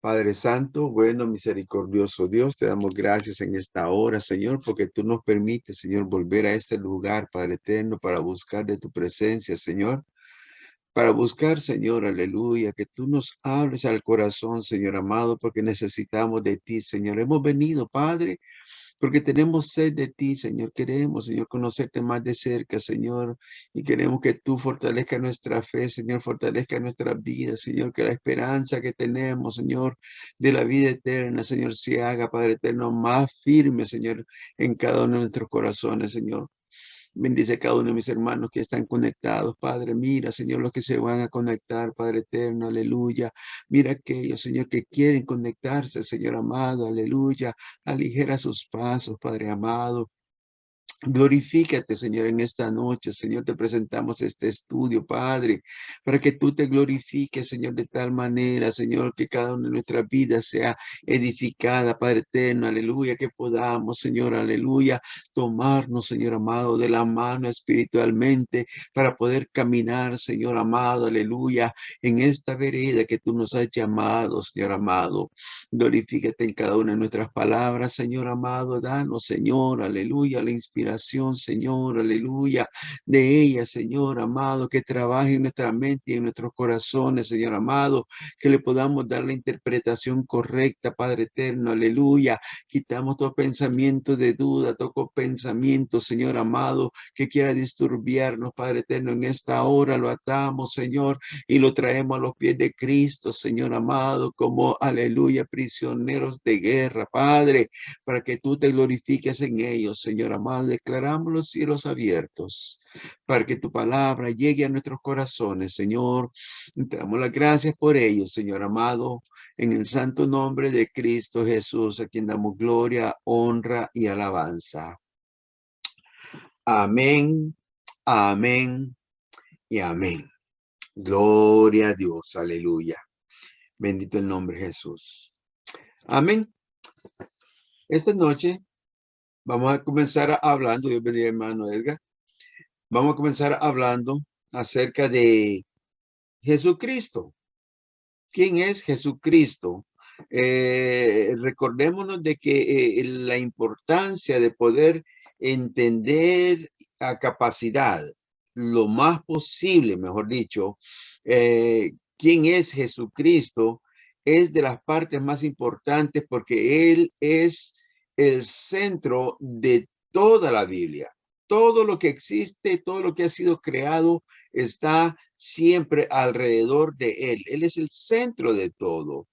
Padre Santo, bueno, misericordioso Dios, te damos gracias en esta hora, Señor, porque tú nos permites, Señor, volver a este lugar, Padre eterno, para buscar de tu presencia, Señor. Para buscar, Señor, aleluya, que tú nos hables al corazón, Señor amado, porque necesitamos de ti, Señor. Hemos venido, Padre, porque tenemos sed de ti, Señor. Queremos, Señor, conocerte más de cerca, Señor. Y queremos que tú fortalezcas nuestra fe, Señor, fortalezca nuestra vida, Señor. Que la esperanza que tenemos, Señor, de la vida eterna, Señor, se haga, Padre eterno, más firme, Señor, en cada uno de nuestros corazones, Señor. Bendice a cada uno de mis hermanos que están conectados, Padre. Mira, Señor, los que se van a conectar, Padre eterno, aleluya. Mira aquellos, Señor, que quieren conectarse, Señor amado, aleluya. Aligera sus pasos, Padre amado. Glorifícate, Señor, en esta noche. Señor, te presentamos este estudio, Padre, para que tú te glorifiques, Señor, de tal manera, Señor, que cada una de nuestras vidas sea edificada, Padre eterno, aleluya, que podamos, Señor, aleluya, tomarnos, Señor amado, de la mano espiritualmente para poder caminar, Señor amado, aleluya, en esta vereda que tú nos has llamado, Señor amado. Glorifícate en cada una de nuestras palabras, Señor amado. Danos, Señor, aleluya, la inspiración, Señor, aleluya, de ella, Señor amado, que trabaje en nuestra mente y en nuestros corazones, Señor amado, que le podamos dar la interpretación correcta, Padre eterno, aleluya. Quitamos todo pensamiento de duda, todo pensamiento, Señor amado, que quiera disturbiarnos, Padre eterno, en esta hora lo atamos, Señor, y lo traemos a los pies de Cristo, Señor amado, como, aleluya, prisioneros de guerra, Padre, para que tú te glorifiques en ellos, Señor amado. Declaramos los cielos abiertos para que tu palabra llegue a nuestros corazones, Señor. Te damos las gracias por ellos, Señor amado, en el santo nombre de Cristo Jesús, a quien damos gloria, honra y alabanza. Amén, amén y amén. Gloria a Dios, aleluya. Bendito el nombre de Jesús. Amén. Esta noche vamos a comenzar hablando, Dios bendiga, hermano Edgar. Vamos a comenzar hablando acerca de Jesucristo. ¿Quién es Jesucristo? Recordémonos de que la importancia de poder entender a capacidad, lo más posible, mejor dicho, quién es Jesucristo, es de las partes más importantes porque Él es el centro de toda la Biblia. Todo lo que existe, todo lo que ha sido creado está siempre alrededor de Él. Él es el centro de todo.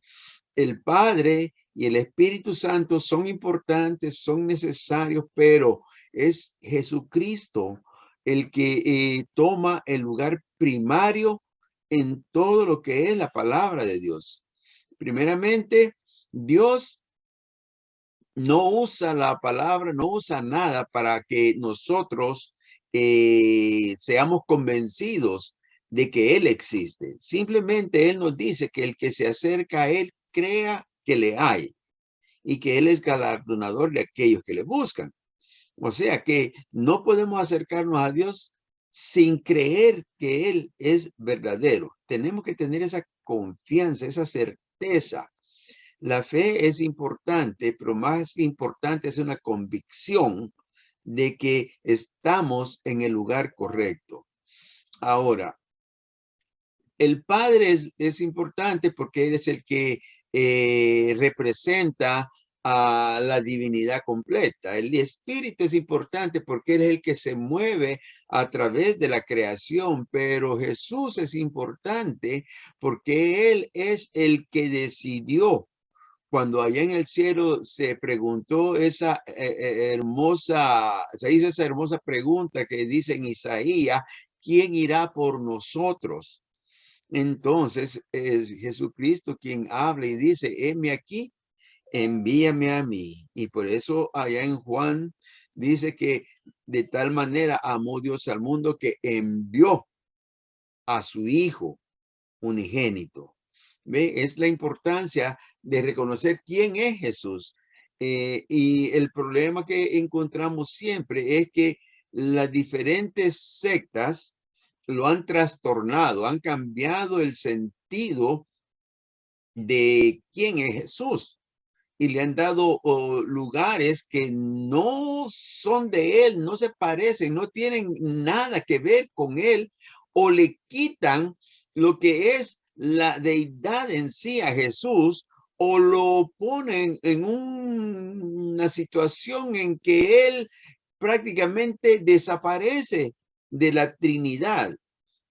El Padre y el Espíritu Santo son importantes, son necesarios, pero es Jesucristo el que toma el lugar primario en todo lo que es la palabra de Dios. Primeramente, Dios no usa la palabra, no usa nada para que nosotros seamos convencidos de que Él existe. Simplemente Él nos dice que el que se acerca a Él crea que le hay y que Él es galardonador de aquellos que le buscan. O sea que no podemos acercarnos a Dios sin creer que Él es verdadero. Tenemos que tener esa confianza, esa certeza. La fe es importante, pero más importante es una convicción de que estamos en el lugar correcto. Ahora, el Padre es importante porque Él es el que representa a la divinidad completa. El Espíritu es importante porque Él es el que se mueve a través de la creación, pero Jesús es importante porque Él es el que decidió. Cuando allá en el cielo se preguntó esa hermosa, se hizo esa hermosa pregunta que dice en Isaías, ¿quién irá por nosotros? Entonces es Jesucristo quien habla y dice, heme aquí, envíame a mí. Y por eso allá en Juan dice que de tal manera amó Dios al mundo que envió a su Hijo unigénito. ¿Ve? Es la importancia de reconocer quién es Jesús. Y el problema que encontramos siempre es que las diferentes sectas lo han trastornado, han cambiado el sentido de quién es Jesús. Y le han dado lugares que no son de él, no se parecen, no tienen nada que ver con él, o le quitan lo que es la deidad en sí a Jesús, o lo ponen en una situación en que él prácticamente desaparece de la Trinidad.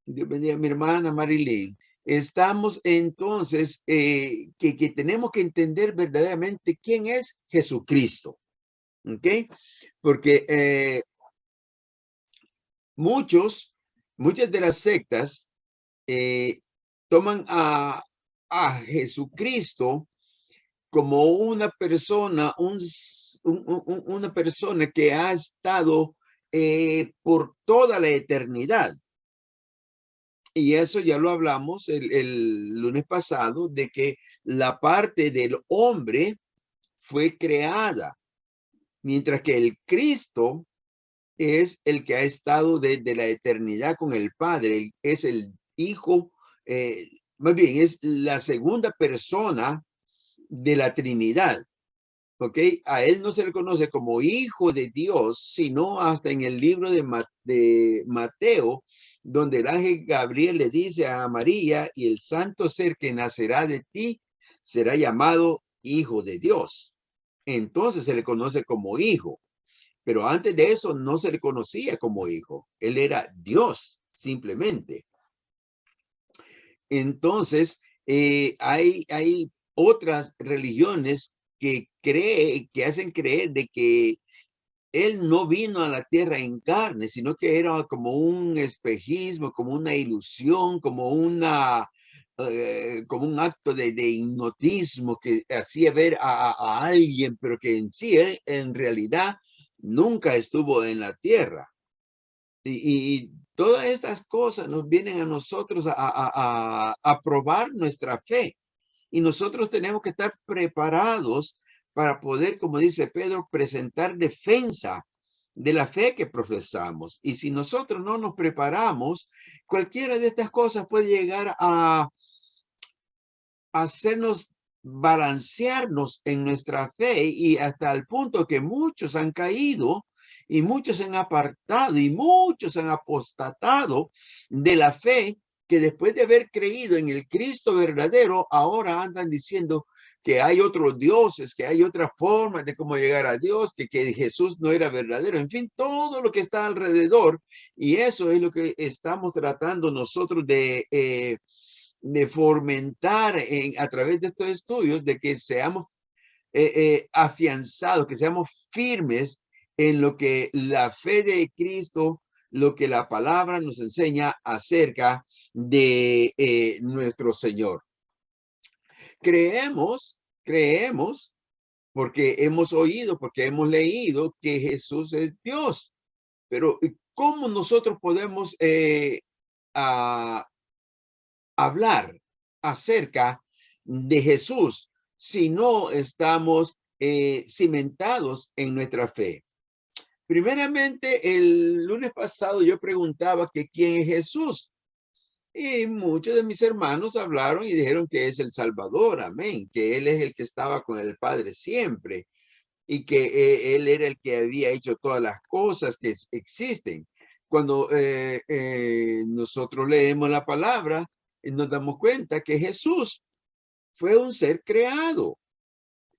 Dios bendiga a mi hermana Marilyn. Estamos entonces que tenemos que entender verdaderamente quién es Jesucristo. ¿Ok? Porque muchas de las sectas eh, toman a Jesucristo como una persona, una persona que ha estado por toda la eternidad. Y eso ya lo hablamos el lunes pasado, de que la parte del hombre fue creada, mientras que el Cristo es el que ha estado desde la eternidad con el Padre, es el Hijo, más bien es la segunda persona de la Trinidad. ¿Ok? A él no se le conoce como hijo de Dios, sino hasta en el libro de Mateo, donde el ángel Gabriel le dice a María, y el santo ser que nacerá de ti será llamado hijo de Dios. Entonces se le conoce como hijo, pero antes de eso no se le conocía como hijo. Él era Dios, simplemente. Entonces, hay otras religiones que hacen creer de que él no vino a la tierra en carne, sino que era como un espejismo, como una ilusión, como un acto de hipnotismo que hacía ver a alguien, pero que en sí, él, en realidad, nunca estuvo en la tierra. Y todas estas cosas nos vienen a nosotros a probar nuestra fe. Y nosotros tenemos que estar preparados para poder, como dice Pedro, presentar defensa de la fe que profesamos. Y si nosotros no nos preparamos, cualquiera de estas cosas puede llegar a hacernos balancearnos en nuestra fe, y hasta el punto que muchos han caído y muchos se han apartado y muchos han apostatado de la fe, que después de haber creído en el Cristo verdadero, ahora andan diciendo que hay otros dioses, que hay otra forma de cómo llegar a Dios, que Jesús no era verdadero, en fin, todo lo que está alrededor. Y eso es lo que estamos tratando nosotros de fomentar a través de estos estudios, de que seamos afianzados, que seamos firmes en lo que la fe de Cristo, lo que la palabra nos enseña acerca de nuestro Señor. Creemos, porque hemos oído, porque hemos leído que Jesús es Dios. Pero ¿cómo nosotros podemos hablar acerca de Jesús si no estamos cimentados en nuestra fe? Primeramente, el lunes pasado yo preguntaba que quién es Jesús, y muchos de mis hermanos hablaron y dijeron que es el Salvador, amén, que él es el que estaba con el Padre siempre, y que él era el que había hecho todas las cosas que existen. Cuando nosotros leemos la palabra, nos damos cuenta que Jesús fue un ser creado.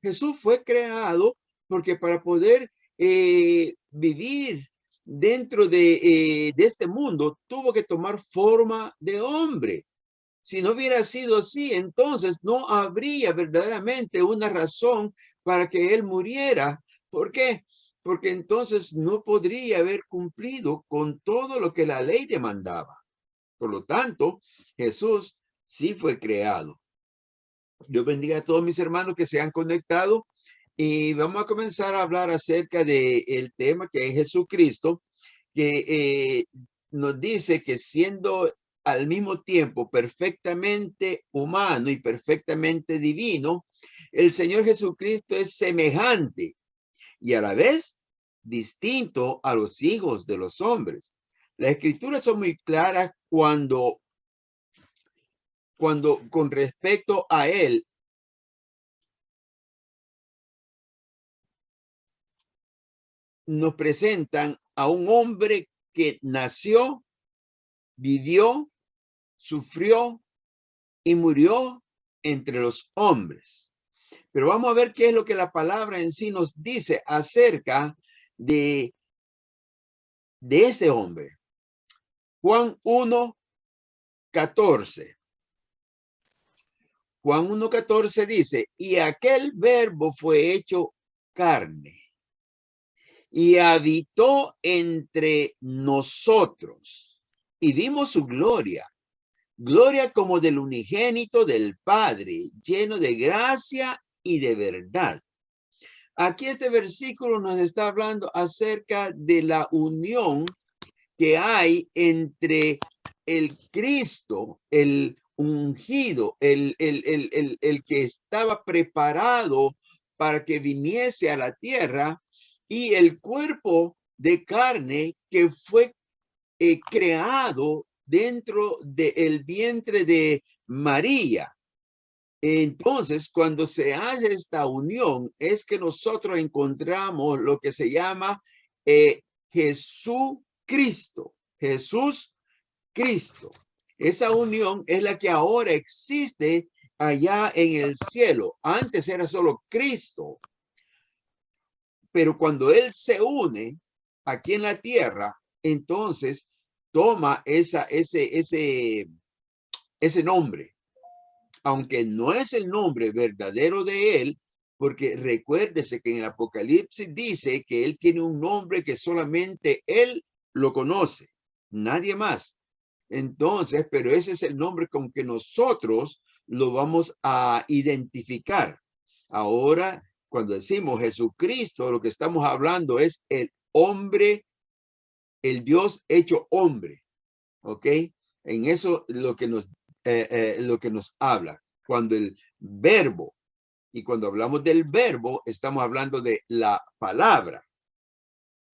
Jesús fue creado porque para poder vivir dentro de este mundo, tuvo que tomar forma de hombre. Si no hubiera sido así, entonces no habría verdaderamente una razón para que él muriera. ¿Por qué? Porque entonces no podría haber cumplido con todo lo que la ley demandaba. Por lo tanto, Jesús sí fue creado. Dios bendiga a todos mis hermanos que se han conectado, y vamos a comenzar a hablar acerca del tema que es Jesucristo, que nos dice que siendo al mismo tiempo perfectamente humano y perfectamente divino, el Señor Jesucristo es semejante y a la vez distinto a los hijos de los hombres. Las escrituras son muy claras cuando con respecto a él, nos presentan a un hombre que nació, vivió, sufrió y murió entre los hombres. Pero vamos a ver qué es lo que la palabra en sí nos dice acerca de ese hombre. Juan 1:14. Juan 1:14 dice, y aquel verbo fue hecho carne y habitó entre nosotros y vimos su gloria, gloria como del unigénito del Padre, lleno de gracia y de verdad. Aquí este versículo nos está hablando acerca de la unión que hay entre el Cristo, el ungido, el que estaba preparado para que viniese a la tierra, y el cuerpo de carne que fue creado dentro del vientre de María. Entonces, cuando se hace esta unión, es que nosotros encontramos lo que se llama Jesucristo. Jesús Cristo. Esa unión es la que ahora existe allá en el cielo. Antes era solo Cristo. Pero cuando Él se une aquí en la tierra, entonces toma ese nombre. Aunque no es el nombre verdadero de Él, porque recuérdese que en el Apocalipsis dice que Él tiene un nombre que solamente Él lo conoce, nadie más. Entonces, pero ese es el nombre con que nosotros lo vamos a identificar. Ahora, cuando decimos Jesucristo, lo que estamos hablando es el hombre, el Dios hecho hombre. ¿Ok? En eso lo que nos habla. Cuando el verbo, y cuando hablamos del verbo, estamos hablando de la palabra.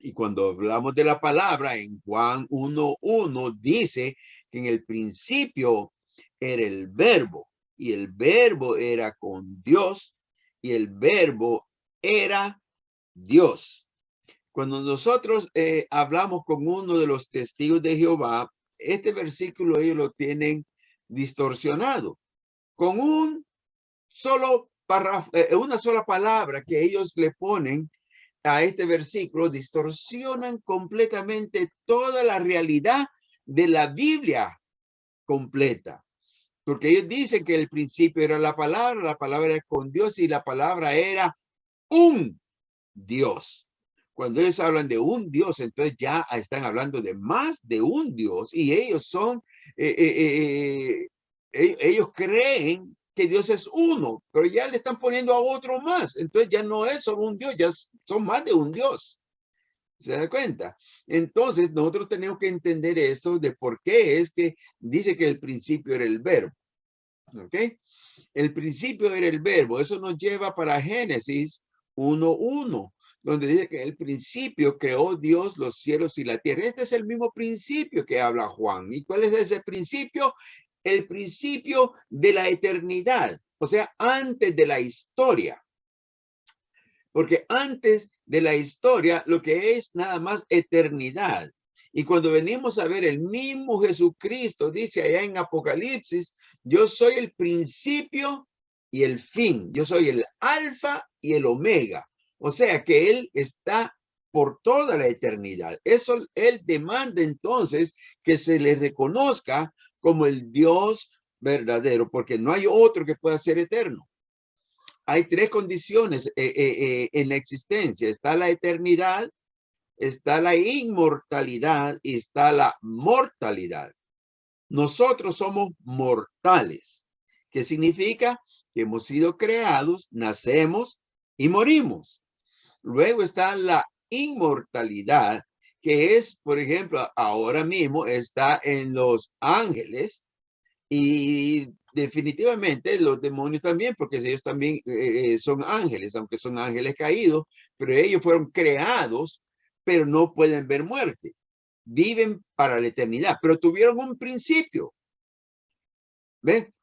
Y cuando hablamos de la palabra, en Juan 1:1 dice que en el principio era el verbo, y el verbo era con Dios, y el verbo era Dios. Cuando nosotros hablamos con uno de los testigos de Jehová, este versículo ellos lo tienen distorsionado con una sola palabra que ellos le ponen a este versículo. Distorsionan completamente toda la realidad de la Biblia completa, porque ellos dicen que el principio era la palabra era con Dios y la palabra era un Dios. Cuando ellos hablan de un Dios, entonces ya están hablando de más de un Dios, y ellos son, ellos creen que Dios es uno, pero ya le están poniendo a otro más. Entonces ya no es solo un Dios, ya son más de un Dios. ¿Se da cuenta? Entonces nosotros tenemos que entender esto de por qué es que dice que el principio era el verbo. ¿Ok? El principio era el verbo. Eso nos lleva para Génesis 1:1, donde dice que el principio creó Dios los cielos y la tierra. Este es el mismo principio que habla Juan. ¿Y cuál es ese principio? El principio de la eternidad, o sea, antes de la historia. Porque antes de la historia, lo que es nada más eternidad. Y cuando venimos a ver el mismo Jesucristo, dice allá en Apocalipsis, yo soy el principio y el fin. Yo soy el alfa y el omega. O sea que Él está por toda la eternidad. Eso Él demanda entonces que se le reconozca como el Dios verdadero, porque no hay otro que pueda ser eterno. Hay tres condiciones en la existencia. Está la eternidad, está la inmortalidad y está la mortalidad. Nosotros somos mortales, que significa que hemos sido creados, nacemos y morimos. Luego está la inmortalidad, que es, por ejemplo, ahora mismo está en los ángeles, y definitivamente los demonios también, porque ellos también son ángeles, aunque son ángeles caídos, pero ellos fueron creados, pero no pueden ver muerte. Viven para la eternidad, pero tuvieron un principio. ¿Ven?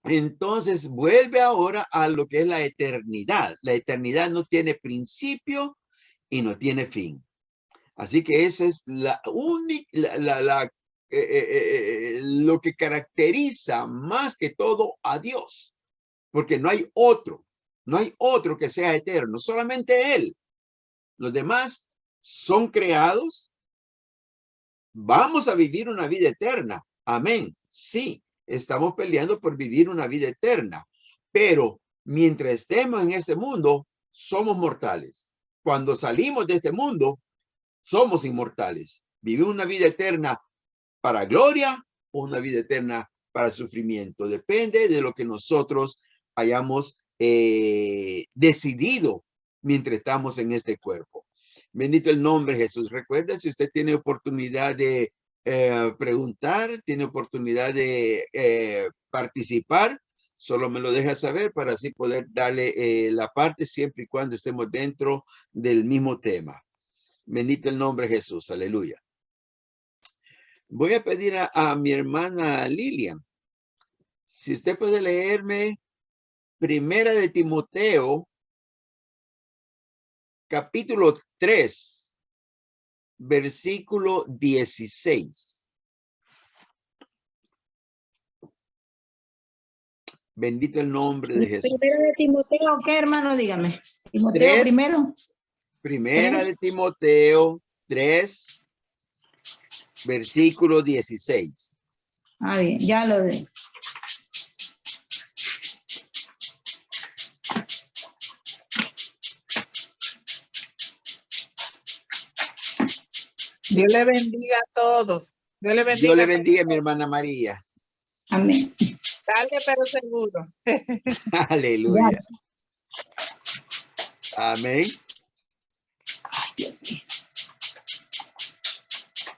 Entonces vuelve ahora a lo que es la eternidad. La eternidad no tiene principio y no tiene fin. Así que esa es la única, lo que caracteriza más que todo a Dios, porque no hay otro que sea eterno, solamente Él. Los demás son creados. Vamos a vivir una vida eterna. Amén. Sí, estamos peleando por vivir una vida eterna, pero mientras estemos en este mundo, somos mortales. Cuando salimos de este mundo, somos inmortales. Vivimos una vida eterna para gloria o una vida eterna para sufrimiento. Depende de lo que nosotros hayamos decidido mientras estamos en este cuerpo. Bendito el nombre de Jesús. Recuerda, si usted tiene oportunidad de preguntar, tiene oportunidad de participar, solo me lo deja saber para así poder darle la parte siempre y cuando estemos dentro del mismo tema. Bendito el nombre de Jesús. Aleluya. Voy a pedir a mi hermana Lilian, si usted puede leerme Primera de Timoteo, capítulo 3, versículo 16. Bendito el nombre de Jesús. Primera de Timoteo, ¿qué hermano? Dígame. Timoteo 3, primero. Primera de Timoteo 3, versículo 16. Ah, bien, ya lo de. Dios le bendiga a todos. Dios le bendiga. Dios le bendiga a mi hermana María. Amén. Tarde pero seguro. Aleluya. Amén.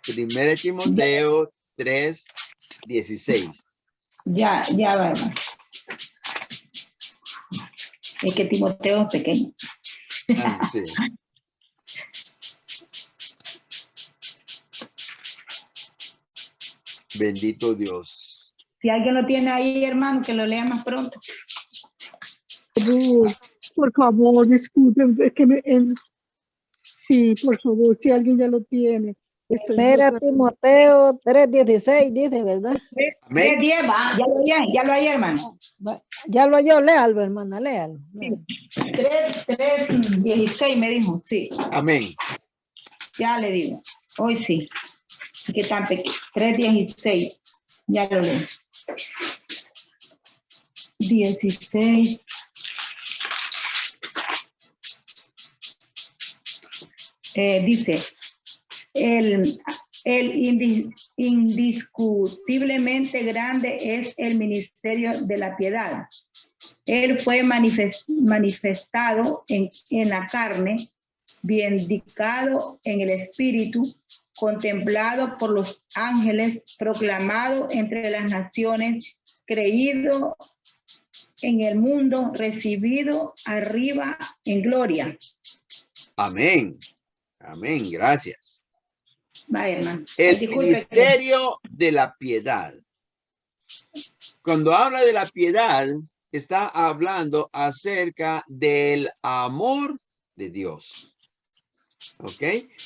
Primera de Timoteo 3, 16. Ya va, hermano. Es que Timoteo es pequeño. Ah, sí. Bendito Dios. Si alguien lo tiene ahí, hermano, que lo lea más pronto. Por favor, disculpen, es que sí, por favor, si alguien ya lo tiene. Primera Timoteo 3:16 dice, ¿verdad? Amén. 3:10 va, ya lo hay, hermano. Ya lo oyó, léalo, hermana, léalo. 3:16 me dijo, sí. Amén. Ya le digo, hoy sí. Que tan pequeño. 3:16, ya lo leo. 16. Dice, indiscutiblemente grande es el ministerio de la piedad. Él fue manifestado en la carne, vindicado en el espíritu, contemplado por los ángeles, proclamado entre las naciones, creído en el mundo, recibido arriba en gloria. Amén. Amén. Gracias. Vaya, hermano. El Disculpe, ministerio de la piedad. Cuando habla de la piedad, está hablando acerca del amor de Dios. ¿Ok?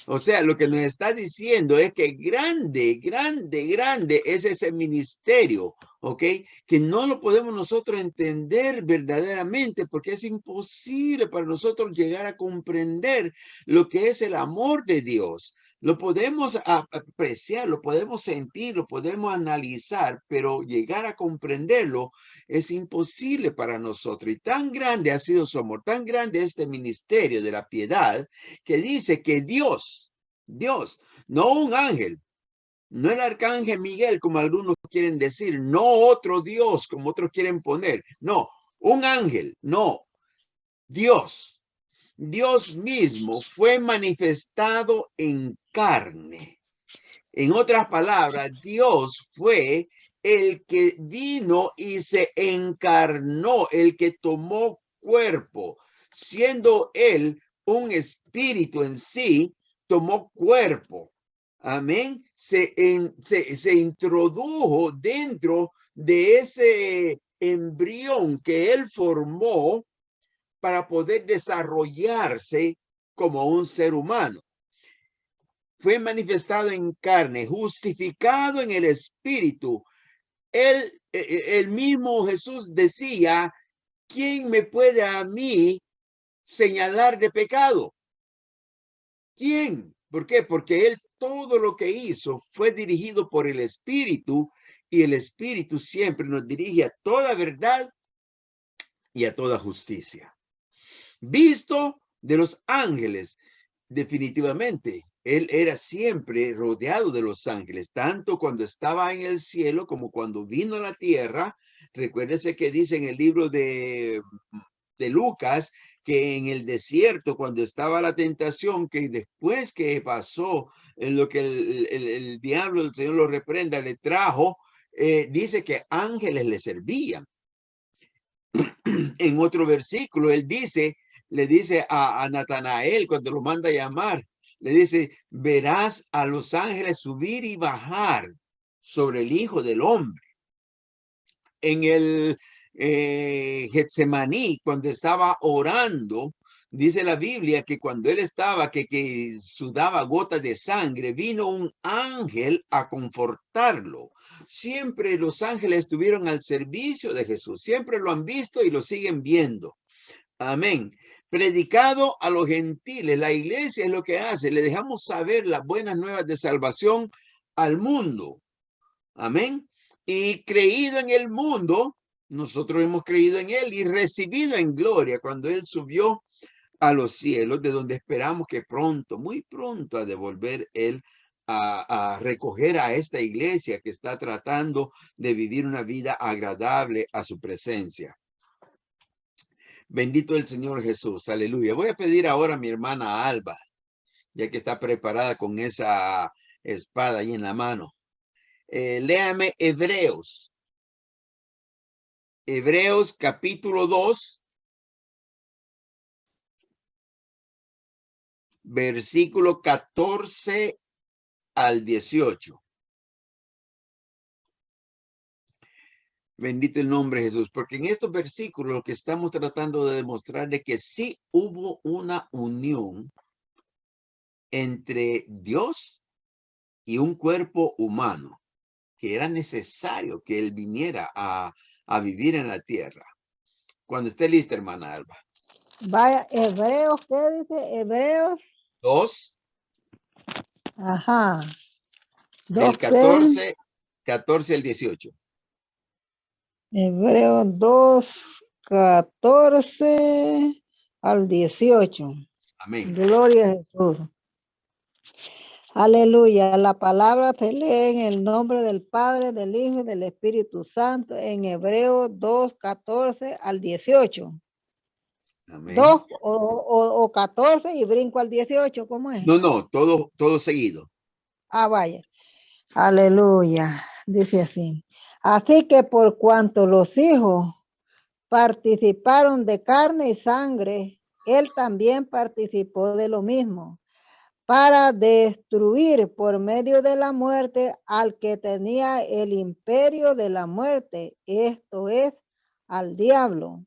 O sea, lo que nos está diciendo es que grande es ese ministerio, ¿ok? Que no lo podemos nosotros entender verdaderamente porque es imposible para nosotros llegar a comprender lo que es el amor de Dios. Lo podemos apreciar, lo podemos sentir, lo podemos analizar, pero llegar a comprenderlo es imposible para nosotros. Y tan grande ha sido su amor, tan grande este ministerio de la piedad, que dice que Dios, no un ángel, no el arcángel Miguel, como algunos quieren decir, no otro Dios, como otros quieren poner, no, un ángel, no, Dios mismo fue manifestado en carne. En otras palabras, Dios fue el que vino y se encarnó, el que tomó cuerpo, siendo él un espíritu en sí, tomó cuerpo. Amén. Se introdujo dentro de ese embrión que él formó para poder desarrollarse como un ser humano. Fue manifestado en carne, justificado en el espíritu. El mismo Jesús decía, ¿quién me puede a mí señalar de pecado? ¿Quién? ¿Por qué? Porque él todo lo que hizo fue dirigido por el Espíritu, y el Espíritu siempre nos dirige a toda verdad y a toda justicia. Visto de los ángeles, definitivamente, él era siempre rodeado de los ángeles, tanto cuando estaba en el cielo como cuando vino a la tierra. Recuérdese que dice en el libro de Lucas que en el desierto, cuando estaba la tentación, que después que pasó en lo que el diablo, el Señor lo reprenda, le trajo, dice que ángeles le servían. En otro versículo, él dice, le dice a Natanael cuando lo manda a llamar, le dice, verás a los ángeles subir y bajar sobre el Hijo del Hombre. En el Getsemaní, cuando estaba orando, dice la Biblia que cuando él estaba, que sudaba gotas de sangre, vino un ángel a confortarlo. Siempre los ángeles estuvieron al servicio de Jesús. Siempre lo han visto y lo siguen viendo. Amén. Predicado a los gentiles. La iglesia es lo que hace. Le dejamos saber las buenas nuevas de salvación al mundo. Amén. Y creído en el mundo, nosotros hemos creído en él y recibido en gloria cuando él subió a los cielos, de donde esperamos que pronto, muy pronto, a devolver él a recoger a esta iglesia que está tratando de vivir una vida agradable a su presencia. Bendito el Señor Jesús. Aleluya. Voy a pedir ahora a mi hermana Alba, ya que está preparada con esa espada ahí en la mano. Léame Hebreos. Hebreos capítulo 2. Versículo 14 al 18. Bendito el nombre de Jesús, porque en estos versículos lo que estamos tratando de demostrar es que sí hubo una unión entre Dios y un cuerpo humano, que era necesario que él viniera a vivir en la tierra. Cuando esté lista, hermana Alba. Vaya, Hebreos, ¿qué dice? Hebreos. 2. Ajá. Del 14 al 18. Hebreos 2, 14 al 18. Amén. Gloria a Jesús. Aleluya. La palabra se lee en el nombre del Padre, del Hijo y del Espíritu Santo en Hebreos 2, 14 al 18. Amén. 2 o 14 y brinco al 18, ¿cómo es? No, todo seguido. Ah, vaya. Aleluya. Dice así. Así que por cuanto los hijos participaron de carne y sangre, él también participó de lo mismo, para destruir por medio de la muerte al que tenía el imperio de la muerte, esto es, al diablo,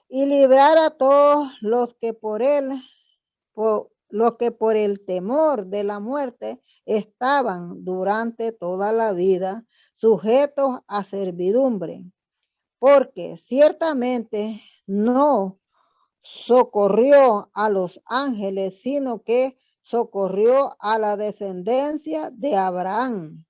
y librar a todos los que por el temor de la muerte estaban durante toda la vida sujetos a servidumbre, porque ciertamente no socorrió a los ángeles, sino que socorrió a la descendencia de Abraham,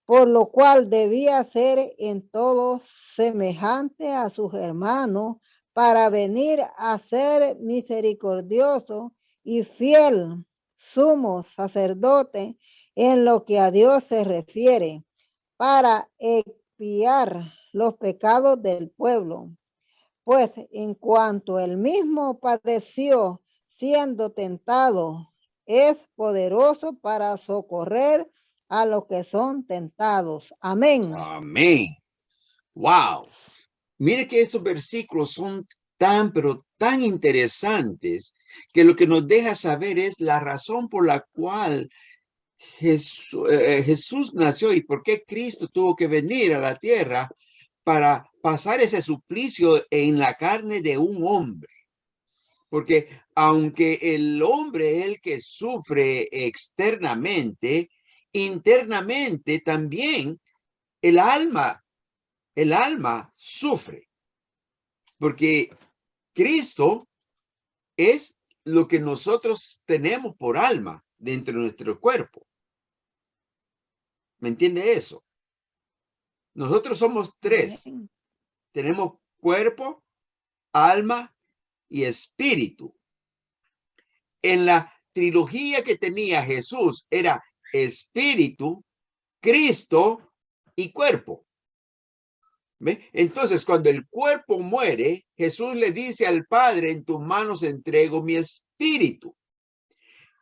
por lo cual debía ser en todo semejante a sus hermanos, para venir a ser misericordioso y fiel sumo sacerdote en lo que a Dios se refiere, para expiar los pecados del pueblo. Pues en cuanto él mismo padeció siendo tentado, es poderoso para socorrer a los que son tentados. Amén. Amén. Wow. Mire que esos versículos son pero tan interesantes, que lo que nos deja saber es la razón por la cual Jesús nació y por qué Cristo tuvo que venir a la tierra para pasar ese suplicio en la carne de un hombre. Porque aunque el hombre es el que sufre externamente, internamente también el alma sufre. Porque Cristo es lo que nosotros tenemos por alma dentro de nuestro cuerpo. ¿Me entiende eso? Nosotros somos tres. Amén. Tenemos cuerpo, alma y espíritu. En la trilogía que tenía Jesús era espíritu, Cristo y cuerpo. ¿Ve? Entonces, cuando el cuerpo muere, Jesús le dice al Padre, en tus manos entrego mi espíritu.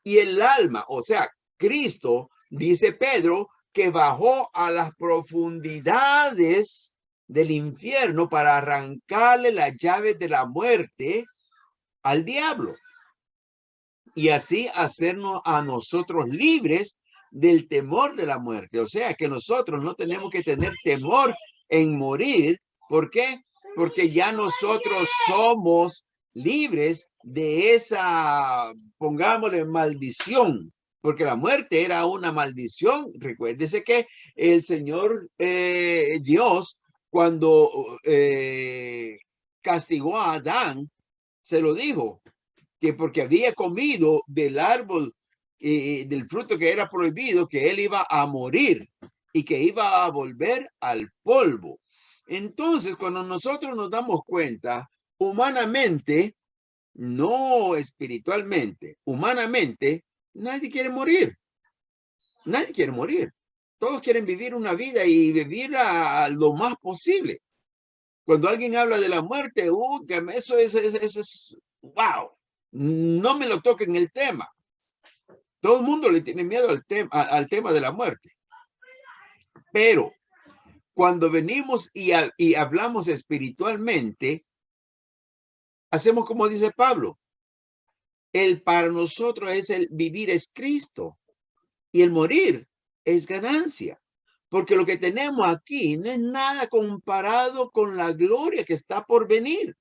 Y el alma, o sea, Cristo, dice Pedro, que bajó a las profundidades del infierno para arrancarle las llaves de la muerte al diablo. Y así hacernos a nosotros libres del temor de la muerte. O sea, que nosotros no tenemos que tener temor en morir. ¿Por qué? Porque ya nosotros somos libres de esa, pongámosle, maldición. Porque la muerte era una maldición. Recuérdese que el Señor Dios, cuando castigó a Adán, se lo dijo, que porque había comido del árbol, del fruto que era prohibido, que él iba a morir y que iba a volver al polvo. Entonces, cuando nosotros nos damos cuenta, humanamente, no espiritualmente, humanamente, nadie quiere morir. Nadie quiere morir. Todos quieren vivir una vida y vivirla lo más posible. Cuando alguien habla de la muerte, eso es wow. No me lo toquen el tema. Todo el mundo le tiene miedo al tema de la muerte. Pero cuando venimos y hablamos espiritualmente, hacemos como dice Pablo. Para nosotros el vivir es Cristo y el morir es ganancia. Porque lo que tenemos aquí no es nada comparado con la gloria que está por venir.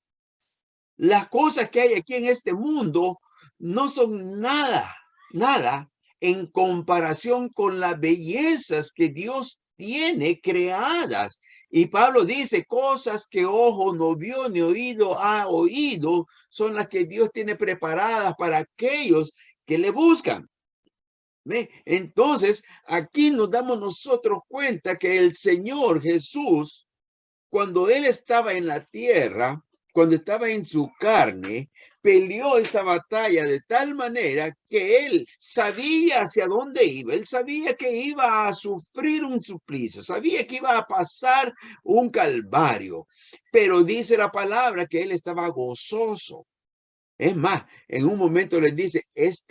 Las cosas que hay aquí en este mundo no son nada en comparación con las bellezas que Dios tiene creadas. Y Pablo dice, cosas que ojo no vio ni oído ha oído, son las que Dios tiene preparadas para aquellos que le buscan. ¿Ve? Entonces, aquí nos damos nosotros cuenta que el Señor Jesús, cuando él estaba en la tierra, cuando estaba en su carne, peleó esa batalla de tal manera que él sabía hacia dónde iba. Él sabía que iba a sufrir un suplicio, sabía que iba a pasar un calvario, pero dice la palabra que él estaba gozoso. Es más, en un momento les dice,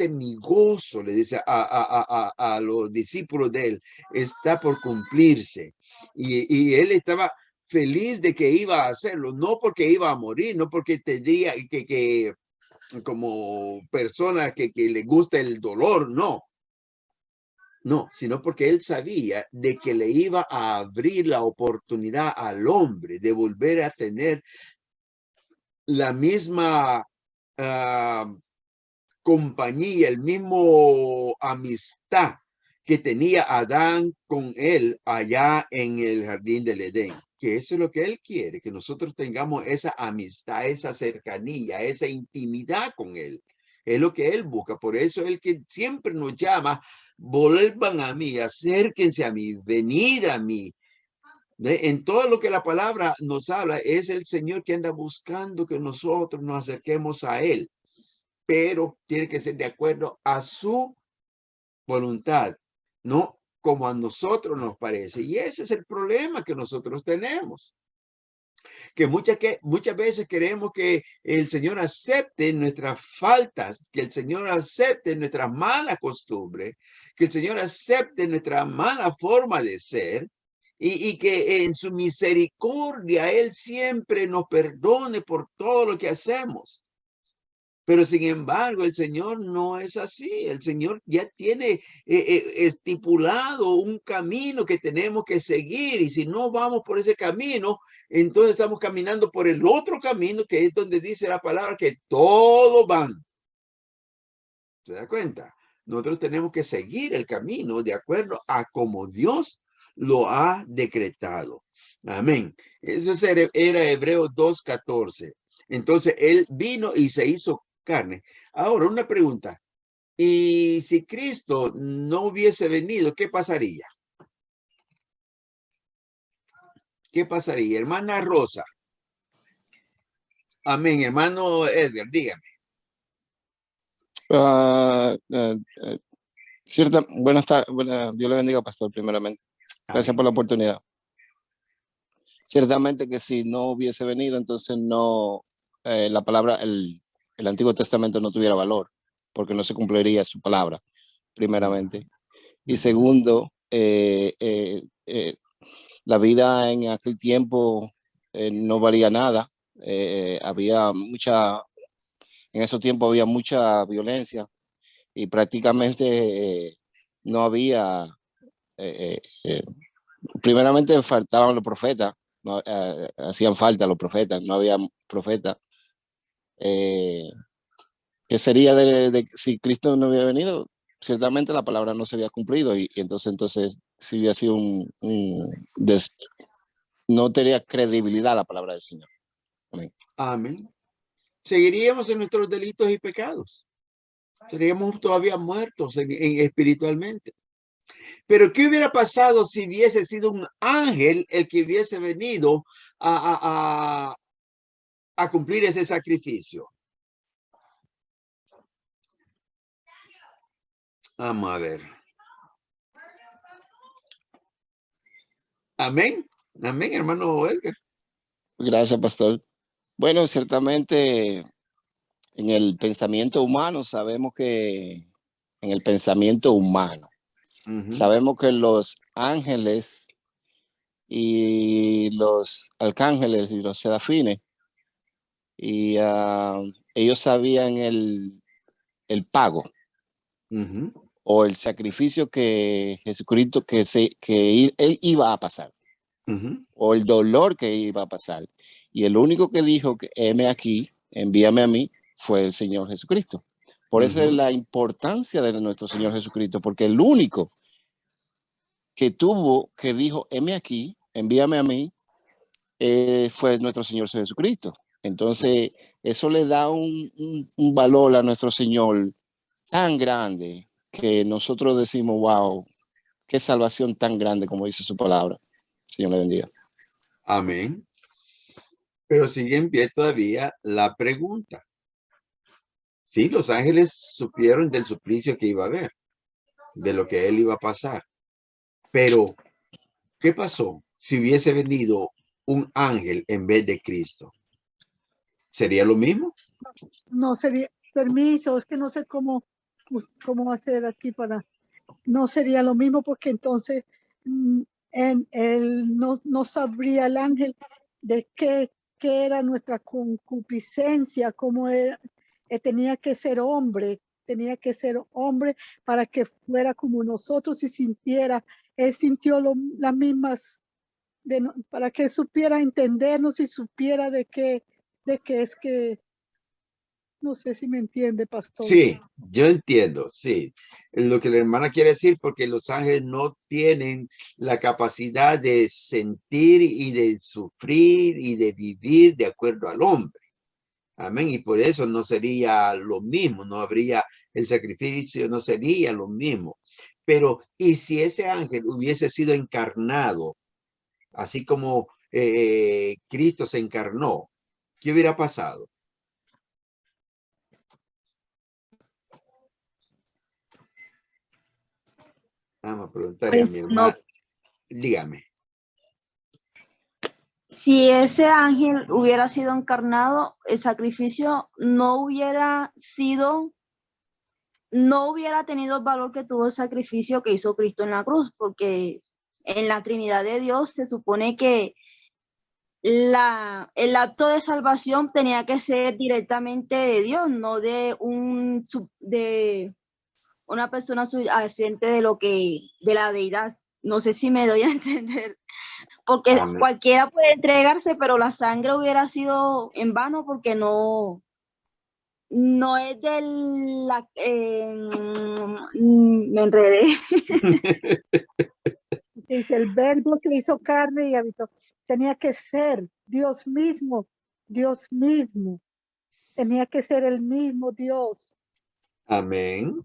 mi gozo, le dice a los discípulos de él, está por cumplirse. Y él estaba feliz de que iba a hacerlo, no porque iba a morir, no porque tendría que como persona que le gusta el dolor, no, sino porque él sabía de que le iba a abrir la oportunidad al hombre de volver a tener la misma compañía, el mismo amistad que tenía Adán con él allá en el jardín del Edén. Que eso es lo que él quiere, que nosotros tengamos esa amistad, esa cercanía, esa intimidad con él. Es lo que él busca. Por eso es el que siempre nos llama, vuelvan a mí, acérquense a mí, venid a mí. En todo lo que la palabra nos habla, es el Señor que anda buscando que nosotros nos acerquemos a él, pero tiene que ser de acuerdo a su voluntad, no como a nosotros nos parece. Y ese es el problema que nosotros tenemos, que muchas veces queremos que el Señor acepte nuestras faltas, que el Señor acepte nuestras malas costumbres, que el Señor acepte nuestra mala forma de ser, y que en su misericordia Él siempre nos perdone por todo lo que hacemos. Pero sin embargo, el Señor no es así. El Señor ya tiene estipulado un camino que tenemos que seguir. Y si no vamos por ese camino, entonces estamos caminando por el otro camino, que es donde dice la palabra que todos van. ¿Se da cuenta? Nosotros tenemos que seguir el camino de acuerdo a como Dios lo ha decretado. Amén. Eso era Hebreos 2:14. Entonces él vino y se hizo carne. Ahora, una pregunta. ¿Y si Cristo no hubiese venido, qué pasaría? ¿Qué pasaría? Hermana Rosa. Amén. Hermano Edgar, dígame. Dios le bendiga, pastor, primeramente. Gracias por la oportunidad. Ciertamente que si no hubiese venido, entonces no, la palabra, el Antiguo Testamento no tuviera valor, porque no se cumpliría su palabra, primeramente. Y segundo, la vida en aquel tiempo no valía nada. En esos tiempos había mucha violencia y prácticamente no había, primeramente faltaban los profetas, no, hacían falta los profetas, no había profetas. ¿Qué sería si Cristo no hubiera venido? Ciertamente la palabra no se había cumplido y entonces sí había sido no tenía credibilidad la palabra del Señor. Amén. Amén. Seguiríamos en nuestros delitos y pecados. Seríamos todavía muertos espiritualmente. Pero ¿qué hubiera pasado si hubiese sido un ángel el que hubiese venido a cumplir ese sacrificio? Vamos a ver. Amén. Amén, hermano Edgar. Gracias, pastor. Bueno, ciertamente en el pensamiento humano sabemos que sabemos que los ángeles y los arcángeles y los serafines y ellos sabían el pago o el sacrificio que Jesucristo que él iba a pasar o el dolor que iba a pasar, y el único que dijo que heme aquí, envíame a mí, fue el Señor Jesucristo. Por eso es la importancia de nuestro Señor Jesucristo, porque el único que dijo heme aquí, envíame a mí, fue nuestro Señor Jesucristo. Entonces eso le da un valor a nuestro Señor tan grande que nosotros decimos, wow, qué salvación tan grande, como dice su palabra. Señor le bendiga. Amén. Pero sigue en pie todavía la pregunta. Sí, los ángeles supieron del suplicio que iba a haber, de lo que él iba a pasar. Pero, ¿qué pasó si hubiese venido un ángel en vez de Cristo? ¿Sería lo mismo? No sería, permiso, es que no sé cómo hacer aquí no sería lo mismo, porque entonces él no sabría el ángel de qué era nuestra concupiscencia, cómo era, tenía que ser hombre para que fuera como nosotros y sintiera, él sintió las mismas, para que supiera entendernos y supiera de qué es que, no sé si me entiende, pastor. Sí, yo entiendo, sí. Lo que la hermana quiere decir, porque los ángeles no tienen la capacidad de sentir y de sufrir y de vivir de acuerdo al hombre. Amén. Y por eso no sería lo mismo, no habría el sacrificio, no sería lo mismo. Pero, ¿y si ese ángel hubiese sido encarnado, así como Cristo se encarnó? ¿Qué hubiera pasado? Vamos a preguntarle a mi hermana. Dígame. Si ese ángel hubiera sido encarnado, el sacrificio no hubiera tenido el valor que tuvo el sacrificio que hizo Cristo en la cruz, porque en la Trinidad de Dios se supone que el acto de salvación tenía que ser directamente de Dios, no de de una persona subyacente de la deidad. No sé si me doy a entender, porque Amén. cualquiera puede entregarse, pero la sangre hubiera sido en vano porque no es me enredé. Dice, el verbo se hizo carne y habitó. Tenía que ser Dios mismo, Dios mismo. Tenía que ser el mismo Dios. Amén.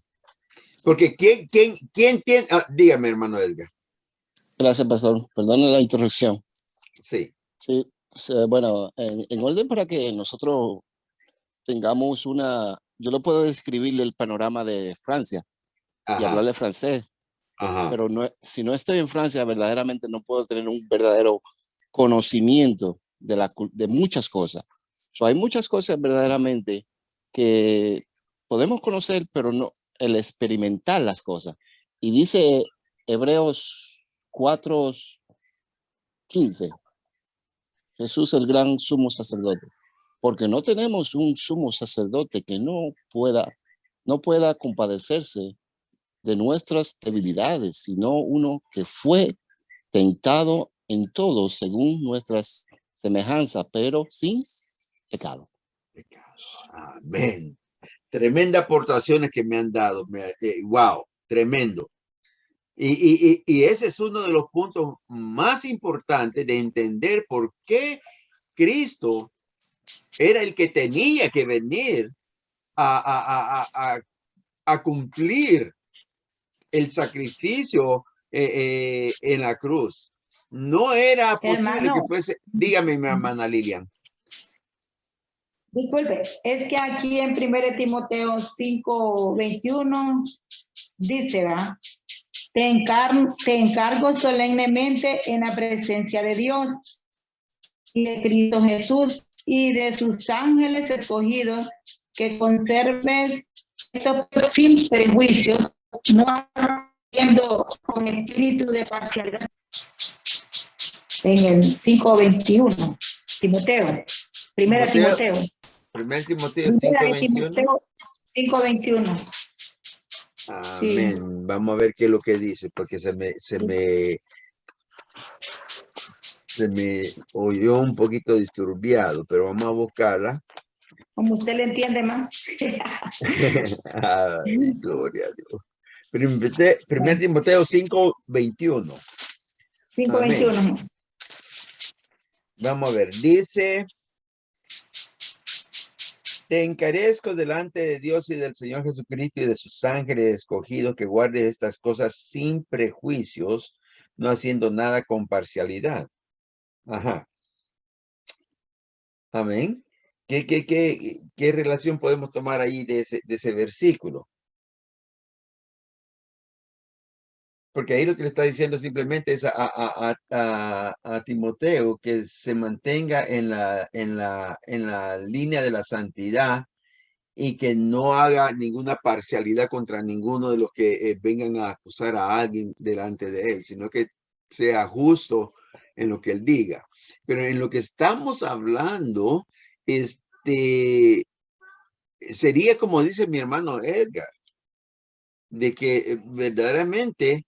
Porque ¿quién tiene? Dígame, hermano Edgar. Gracias, pastor. Perdone la interrupción. Sí. Sí, bueno, en orden para que nosotros tengamos yo lo puedo describir el panorama de Francia y Ajá. hablarle francés, Ajá. pero si no estoy en Francia, verdaderamente no puedo tener un verdadero conocimiento de muchas cosas. Hay muchas cosas verdaderamente que podemos conocer, pero no el experimentar las cosas. Y dice Hebreos 4:15, Jesús el gran sumo sacerdote, porque no tenemos un sumo sacerdote que no pueda compadecerse de nuestras debilidades, sino uno que fue tentado en todo según nuestras semejanzas, pero sin pecado. Amén. Tremenda aportaciones que me han dado. Wow, tremendo. Y ese es uno de los puntos más importantes de entender por qué Cristo era el que tenía que venir a cumplir el sacrificio en la cruz. No era posible Hermano. que fuese. Dígame, mi hermana Lilian. Disculpe, es que aquí en 1 Timoteo 5:21 dice, ¿verdad? Te encargo solemnemente en la presencia de Dios y de Cristo Jesús y de sus ángeles escogidos, que conserves esto sin prejuicios, no haciendo con espíritu de parcialidad. En el 5:21, Timoteo. Primera Timoteo. 1 Timoteo 5:21. 5:21. Amén. Sí. Vamos a ver qué es lo que dice, porque se me oyó un poquito disturbiado, pero vamos a buscarla. Como usted le entiende más. Ay, gloria a Dios. 1 Timoteo 5:21. 5:21. Vamos a ver, dice: te encarezco delante de Dios y del Señor Jesucristo y de sus ángeles escogidos, que guardes estas cosas sin prejuicios, no haciendo nada con parcialidad. Ajá. Amén. ¿Qué relación podemos tomar ahí de ese versículo? Porque ahí lo que le está diciendo simplemente es a Timoteo que se mantenga en la línea de la santidad y que no haga ninguna parcialidad contra ninguno de los que vengan a acusar a alguien delante de él, sino que sea justo en lo que él diga. Pero en lo que estamos hablando, sería como dice mi hermano Edgar, de que verdaderamente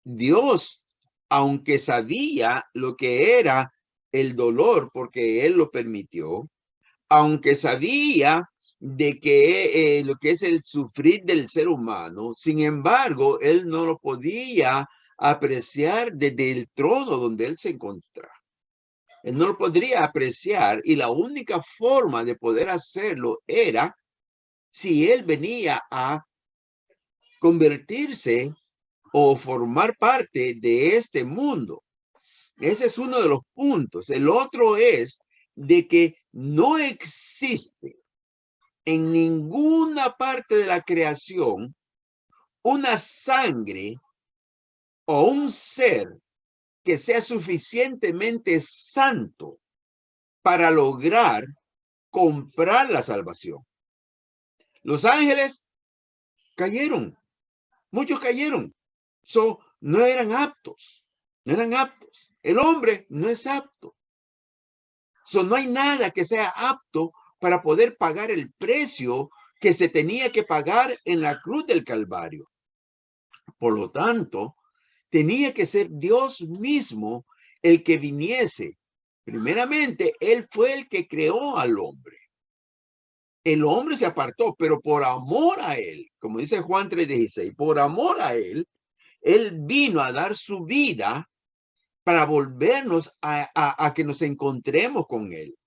Dios, aunque sabía lo que era el dolor porque él lo permitió, aunque sabía de que lo que es el sufrir del ser humano, sin embargo, él no lo podía apreciar desde el trono donde él se encontraba. Él no lo podría apreciar y la única forma de poder hacerlo era si él venía a convertirse o formar parte de este mundo. Ese es uno de los puntos. El otro es de que no existe en ninguna parte de la creación una sangre o un ser que sea suficientemente santo para lograr comprar la salvación. Los ángeles cayeron, muchos cayeron, no eran aptos, El hombre no es apto. No hay nada que sea apto para poder pagar el precio que se tenía que pagar en la cruz del Calvario. Por lo tanto, tenía que ser Dios mismo el que viniese. Primeramente, Él fue el que creó al hombre. El hombre se apartó, pero por amor a Él, como dice Juan 3:16, por amor a Él, Él vino a dar su vida para volvernos a que nos encontremos con Él.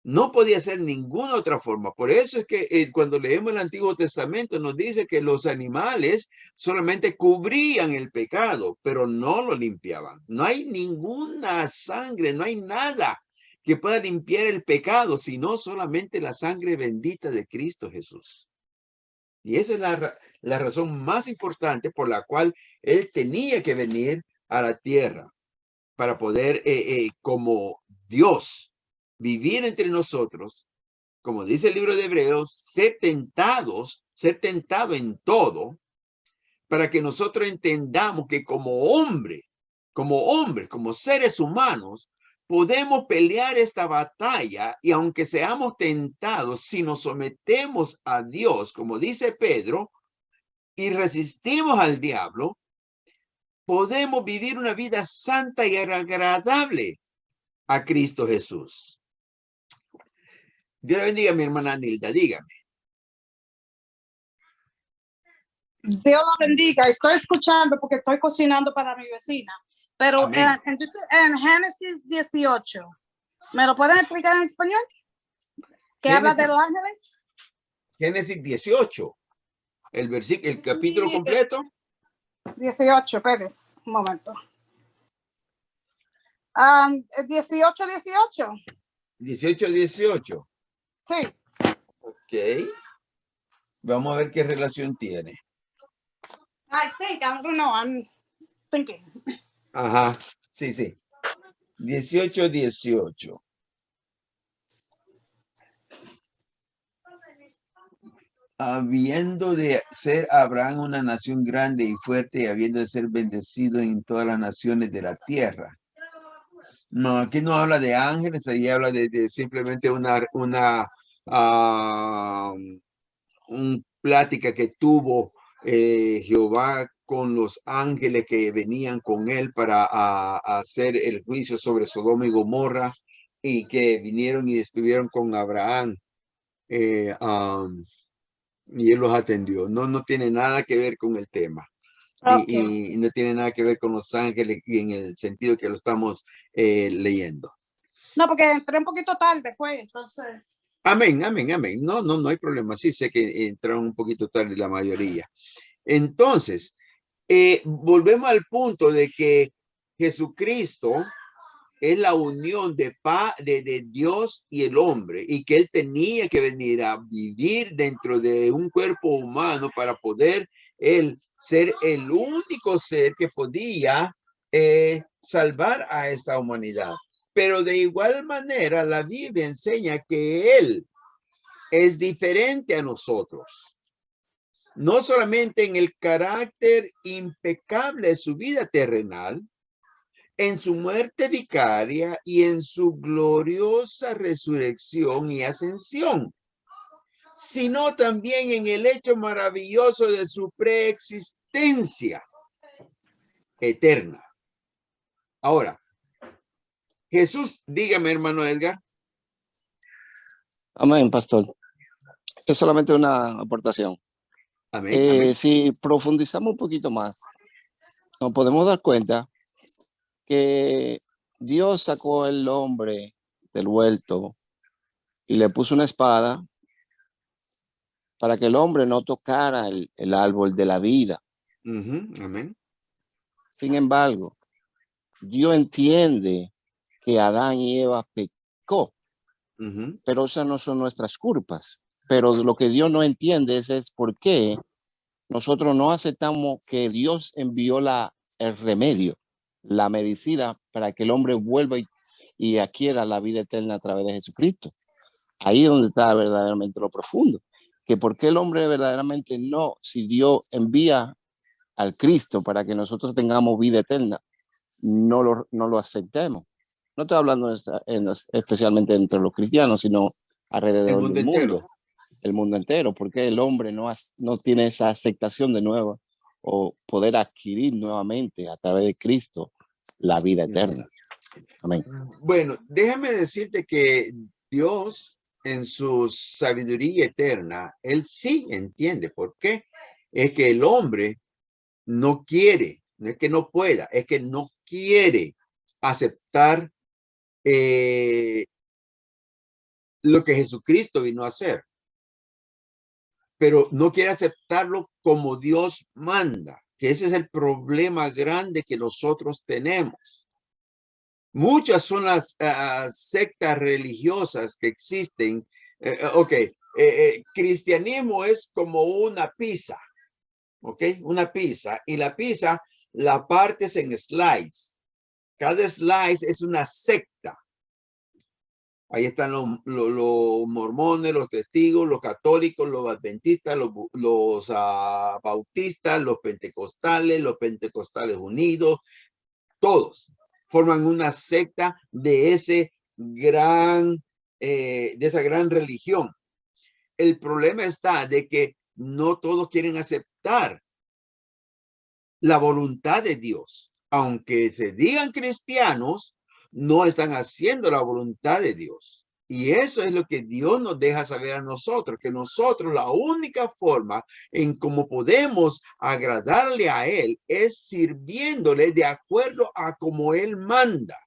No podía ser ninguna otra forma. Por eso es que cuando leemos el Antiguo Testamento nos dice que los animales solamente cubrían el pecado, pero no lo limpiaban. No hay ninguna sangre, no hay nada que pueda limpiar el pecado, sino solamente la sangre bendita de Cristo Jesús. Y esa es la razón más importante por la cual Él tenía que venir a la tierra para poder, como Dios, vivir entre nosotros, como dice el libro de Hebreos, ser tentado en todo, para que nosotros entendamos que como hombres, como seres humanos, podemos pelear esta batalla y aunque seamos tentados, si nos sometemos a Dios, como dice Pedro, y resistimos al diablo, podemos vivir una vida santa y agradable a Cristo Jesús. Dios bendiga a mi hermana Nilda, dígame. Dios la bendiga. Estoy escuchando porque estoy cocinando para mi vecina. Pero en Génesis 18, ¿me lo pueden explicar en español? ¿Qué habla de los ángeles? Génesis 18, el capítulo completo. 18, Pérez, un momento. 18. 18. Sí. Ok. Vamos a ver qué relación tiene. I don't know, I'm thinking. Ajá, sí. 18. Habiendo de ser Abraham una nación grande y fuerte y habiendo de ser bendecido en todas las naciones de la tierra. No, aquí no habla de ángeles, ahí habla de simplemente una plática que tuvo Jehová con los ángeles que venían con él para hacer el juicio sobre Sodoma y Gomorra y que vinieron y estuvieron con Abraham. Y él los atendió. No tiene nada que ver con el tema. Okay. Y no tiene nada que ver con los ángeles y en el sentido que lo estamos leyendo. No, porque entré un poquito tarde, fue, entonces. Amén. No hay problema. Sí sé que entraron un poquito tarde la mayoría. Entonces, volvemos al punto de que Jesucristo es la unión de Dios y el hombre y que él tenía que venir a vivir dentro de un cuerpo humano para poder él ser el único ser que podía salvar a esta humanidad. Pero de igual manera la Biblia enseña que él es diferente a nosotros. No solamente en el carácter impecable de su vida terrenal, en su muerte vicaria y en su gloriosa resurrección y ascensión, sino también en el hecho maravilloso de su preexistencia eterna. Ahora, Jesús, dígame, hermano Edgar. Amén, pastor. Es solamente una aportación. Amén. Si profundizamos un poquito más, nos podemos dar cuenta que Dios sacó al hombre del huerto y le puso una espada para que el hombre no tocara el árbol de la vida. Amén. Sin embargo, Dios entiende que Adán y Eva pecó, pero esas no son nuestras culpas. Pero lo que Dios no entiende es por qué nosotros no aceptamos que Dios envió el remedio, la medicina para que el hombre vuelva y adquiera la vida eterna a través de Jesucristo. Ahí es donde está verdaderamente lo profundo. Que por qué el hombre verdaderamente no, si Dios envía al Cristo para que nosotros tengamos vida eterna, no lo aceptemos. No estoy hablando especialmente entre los cristianos, sino alrededor del mundo. El mundo entero, porque el hombre no tiene esa aceptación de nuevo o poder adquirir nuevamente a través de Cristo la vida eterna. Amén. Bueno, déjame decirte que Dios en su sabiduría eterna, Él sí entiende por qué. Es que el hombre no quiere, no es que no pueda, es que no quiere aceptar lo que Jesucristo vino a hacer. Pero no quiere aceptarlo como Dios manda, que ese es el problema grande que nosotros tenemos. Muchas son las sectas religiosas que existen. Cristianismo es como una pizza, una pizza, y la pizza la partes en slices. Cada slice es una secta. Ahí están los mormones, los testigos, los católicos, los adventistas, los bautistas, los pentecostales unidos. Todos forman una secta de esa gran religión. El problema está de que no todos quieren aceptar la voluntad de Dios. Aunque se digan cristianos, no están haciendo la voluntad de Dios. Y eso es lo que Dios nos deja saber a nosotros, que nosotros la única forma en cómo podemos agradarle a Él es sirviéndole de acuerdo a como Él manda.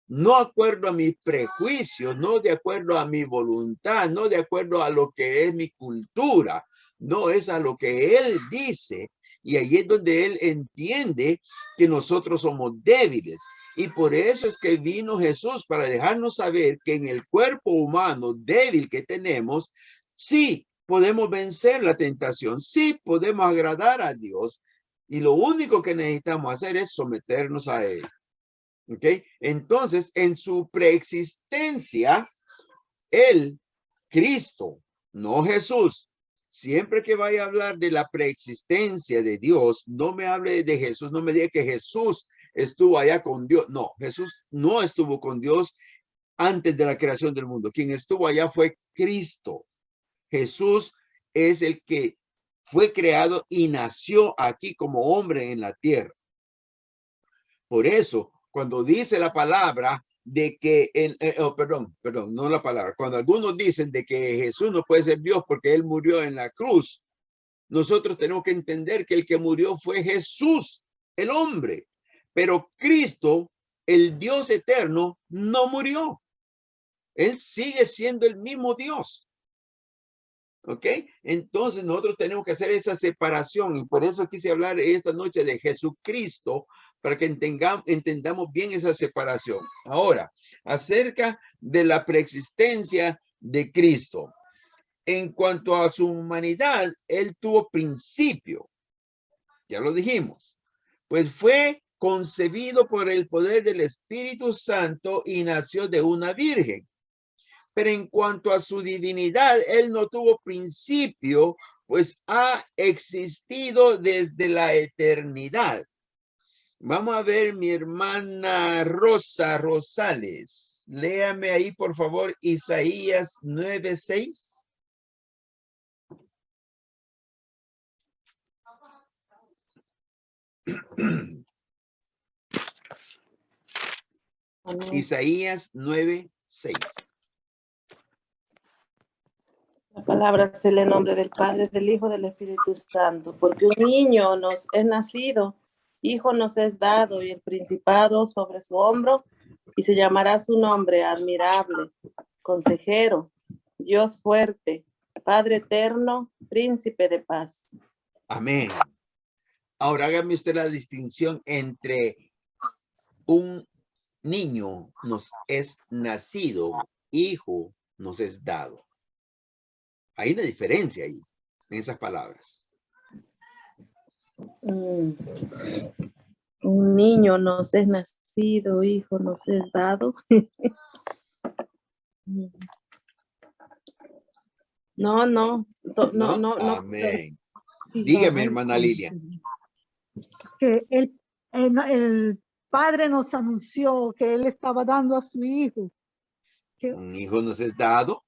No de acuerdo a mis prejuicios, no de acuerdo a mi voluntad, no de acuerdo a lo que es mi cultura. No, es a lo que Él dice. Y ahí es donde Él entiende que nosotros somos débiles. Y por eso es que vino Jesús, para dejarnos saber que en el cuerpo humano débil que tenemos, sí podemos vencer la tentación, sí podemos agradar a Dios. Y lo único que necesitamos hacer es someternos a Él. ¿Ok? Entonces, en su preexistencia, Él, Cristo, no Jesús. Siempre que vaya a hablar de la preexistencia de Dios, no me hable de Jesús, no me diga que Jesús estuvo allá con Dios. No, Jesús no estuvo con Dios antes de la creación del mundo. Quien estuvo allá fue Cristo. Jesús es el que fue creado y nació aquí como hombre en la tierra. Por eso, cuando dice la palabra de que, no la palabra, cuando algunos dicen de que Jesús no puede ser Dios porque Él murió en la cruz, nosotros tenemos que entender que el que murió fue Jesús, el hombre. Pero Cristo, el Dios eterno, no murió. Él sigue siendo el mismo Dios. ¿Ok? Entonces nosotros tenemos que hacer esa separación. Y por eso quise hablar esta noche de Jesucristo, para que entendamos bien esa separación. Ahora, acerca de la preexistencia de Cristo. En cuanto a su humanidad, Él tuvo principio. Ya lo dijimos. Pues fue concebido por el poder del Espíritu Santo y nació de una virgen. Pero en cuanto a su divinidad, Él no tuvo principio, pues ha existido desde la eternidad. Vamos a ver, mi hermana Rosa Rosales. Léame ahí, por favor, Isaías 9:6. Isaías 9:6. La palabra es el nombre del Padre, del Hijo, del Espíritu Santo, porque un niño nos es nacido, hijo nos es dado, y el principado sobre su hombro, y se llamará su nombre admirable, consejero, Dios fuerte, Padre eterno, príncipe de paz. Amén. Ahora hágame usted la distinción entre un niño nos es nacido, hijo nos es dado. Hay una diferencia ahí, en esas palabras. Un niño nos es nacido, hijo nos es dado. No. Amén. Dígame, hermana Lilia. Que el Padre nos anunció que Él estaba dando a su Hijo. Un hijo nos es dado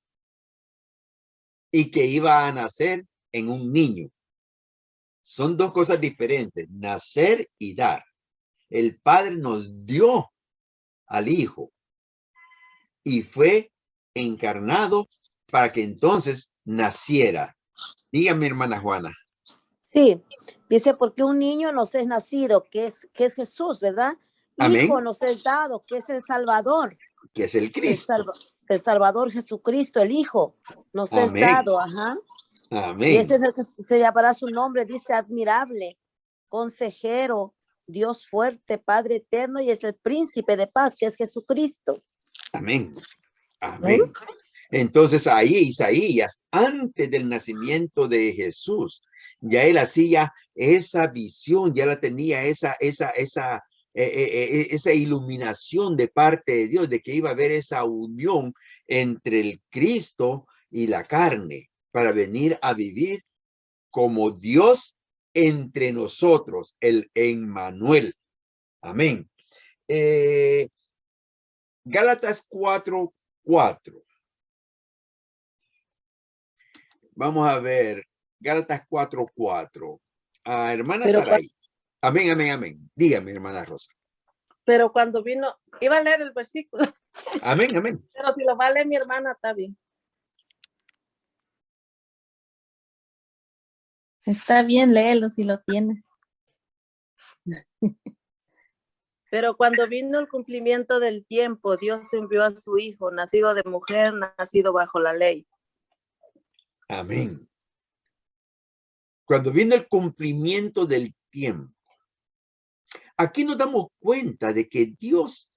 y que iba a nacer en un niño. Son dos cosas diferentes, nacer y dar. El Padre nos dio al Hijo y fue encarnado para que entonces naciera. Dígame, hermana Juana. Sí, dice, porque un niño nos es nacido, que es Jesús, ¿verdad? Amén. Hijo nos es dado, que es el Salvador. Que es el Cristo. El Salvador Jesucristo, el Hijo, nos es Amén. dado, ajá. Amén. Y ese es el que se llamará su nombre, dice admirable, consejero, Dios fuerte, Padre eterno, y es el príncipe de paz, que es Jesucristo. Amén. Amén. Entonces ahí Isaías, antes del nacimiento de Jesús, ya él hacía esa visión, ya la tenía esa iluminación de parte de Dios, de que iba a haber esa unión entre el Cristo y la carne, para venir a vivir como Dios entre nosotros, el Emmanuel. Amén. Gálatas 4:4. Vamos a ver, Gálatas 4:4. Hermana Saray. Amén, amén, amén. Dígame, hermana Rosa. Pero cuando vino, iba a leer el versículo. Amén, amén. Pero si lo va a leer mi hermana, está bien. Está bien, léelo si lo tienes. Pero cuando vino el cumplimiento del tiempo, Dios envió a su Hijo, nacido de mujer, nacido bajo la ley. Amén. Cuando vino el cumplimiento del tiempo, aquí nos damos cuenta de que Dios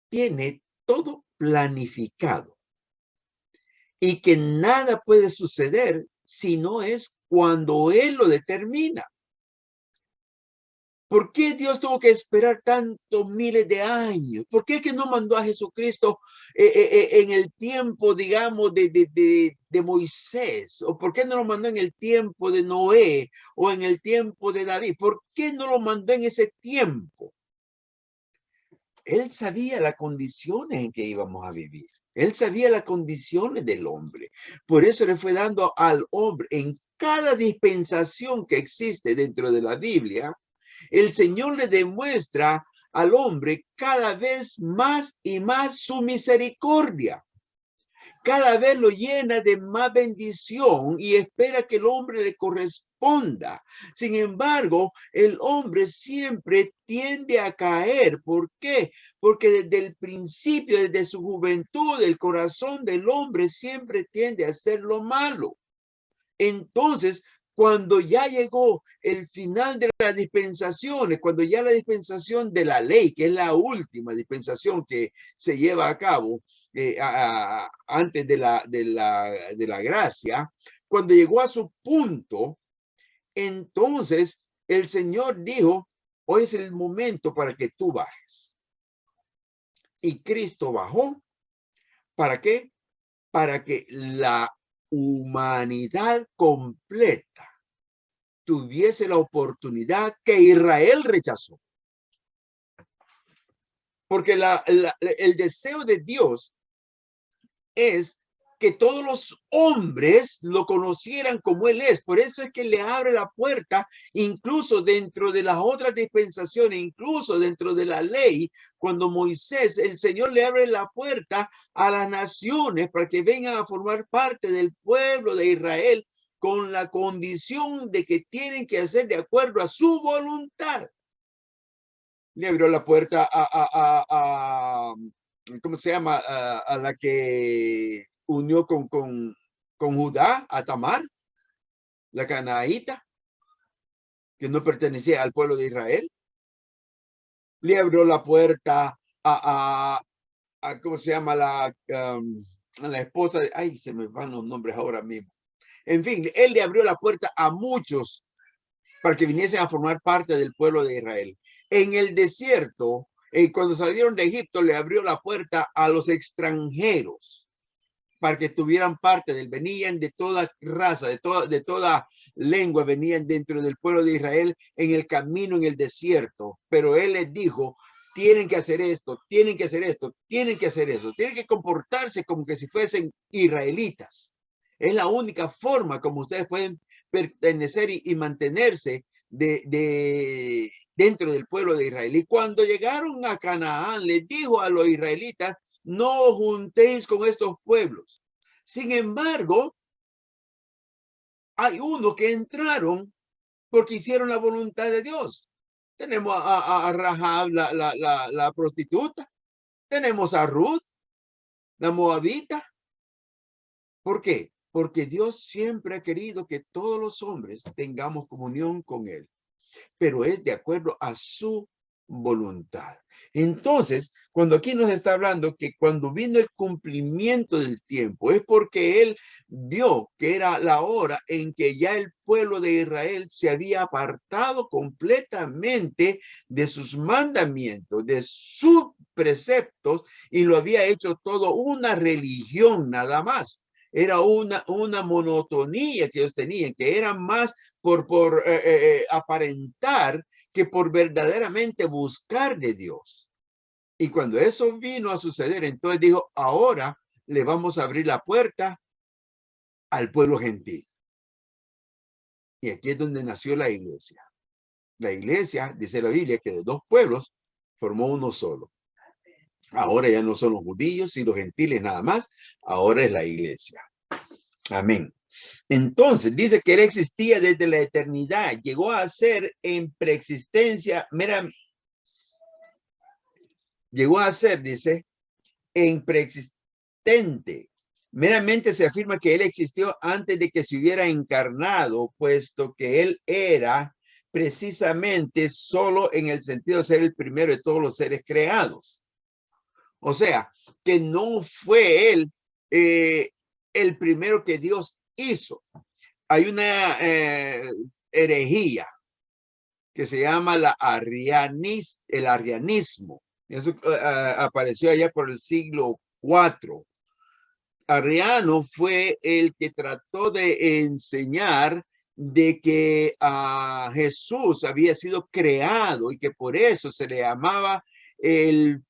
tiene todo planificado y que nada puede suceder si no es cuando Él lo determina. ¿Por qué Dios tuvo que esperar tantos miles de años? ¿Por qué que no mandó a Jesucristo en el tiempo, digamos, de Moisés? ¿O por qué no lo mandó en el tiempo de Noé o en el tiempo de David? ¿Por qué no lo mandó en ese tiempo? Él sabía las condiciones en que íbamos a vivir. Él sabía las condiciones del hombre. Por eso le fue dando al hombre en cada dispensación que existe dentro de la Biblia. El Señor le demuestra al hombre cada vez más y más su misericordia. Cada vez lo llena de más bendición y espera que el hombre le corresponda. Sin embargo, el hombre siempre tiende a caer. ¿Por qué? Porque desde el principio, desde su juventud, el corazón del hombre siempre tiende a hacer lo malo. Entonces, cuando ya llegó el final de las dispensaciones, cuando ya la dispensación de la ley, que es la última dispensación que se lleva a cabo antes de la gracia, cuando llegó a su punto, entonces el Señor dijo, hoy es el momento para que tú bajes. Y Cristo bajó. ¿Para qué? Para que la humanidad completa tuviese la oportunidad que Israel rechazó. Porque el deseo de Dios es que todos los hombres lo conocieran como Él es. Por eso es que le abre la puerta, incluso dentro de las otras dispensaciones, incluso dentro de la ley, cuando Moisés, el Señor le abre la puerta a las naciones para que vengan a formar parte del pueblo de Israel con la condición de que tienen que hacer de acuerdo a su voluntad. Le abrió la puerta ¿cómo se llama? A la que unió con Judá, a Tamar, la canaíta, que no pertenecía al pueblo de Israel. Le abrió la puerta a ¿cómo se llama? A la esposa de, ay, se me van los nombres ahora mismo. En fin, él le abrió la puerta a muchos para que viniesen a formar parte del pueblo de Israel. En el desierto, cuando salieron de Egipto, le abrió la puerta a los extranjeros para que tuvieran parte del, venían de toda raza, de toda lengua, venían dentro del pueblo de Israel en el camino, en el desierto. Pero él les dijo, tienen que hacer esto, tienen que hacer esto, tienen que hacer eso, tienen que comportarse como que si fuesen israelitas. Es la única forma como ustedes pueden pertenecer y mantenerse dentro del pueblo de Israel. Y cuando llegaron a Canaán, les dijo a los israelitas, no os juntéis con estos pueblos. Sin embargo, hay unos que entraron porque hicieron la voluntad de Dios. Tenemos a Rahab, la prostituta. Tenemos a Ruth, la moabita. ¿Por qué? Porque Dios siempre ha querido que todos los hombres tengamos comunión con Él, pero es de acuerdo a su voluntad. Entonces, cuando aquí nos está hablando que cuando vino el cumplimiento del tiempo, es porque Él vio que era la hora en que ya el pueblo de Israel se había apartado completamente de sus mandamientos, de sus preceptos, y lo había hecho todo una religión nada más. Era una monotonía que ellos tenían, que era más por aparentar que por verdaderamente buscar de Dios. Y cuando eso vino a suceder, entonces dijo, ahora le vamos a abrir la puerta al pueblo gentil. Y aquí es donde nació la iglesia. La iglesia, dice la Biblia, que de dos pueblos formó uno solo. Ahora ya no son los judíos y los gentiles nada más, ahora es la iglesia. Amén. Entonces, dice que Él existía desde la eternidad, llegó a ser en preexistencia, llegó a ser, dice, en preexistente. Meramente se afirma que Él existió antes de que se hubiera encarnado, puesto que Él era precisamente solo en el sentido de ser el primero de todos los seres creados. O sea, que no fue Él el primero que Dios hizo. Hay una herejía que se llama el arrianismo. Eso apareció allá por el siglo IV. Arriano fue el que trató de enseñar de que Jesús había sido creado y que por eso se le llamaba el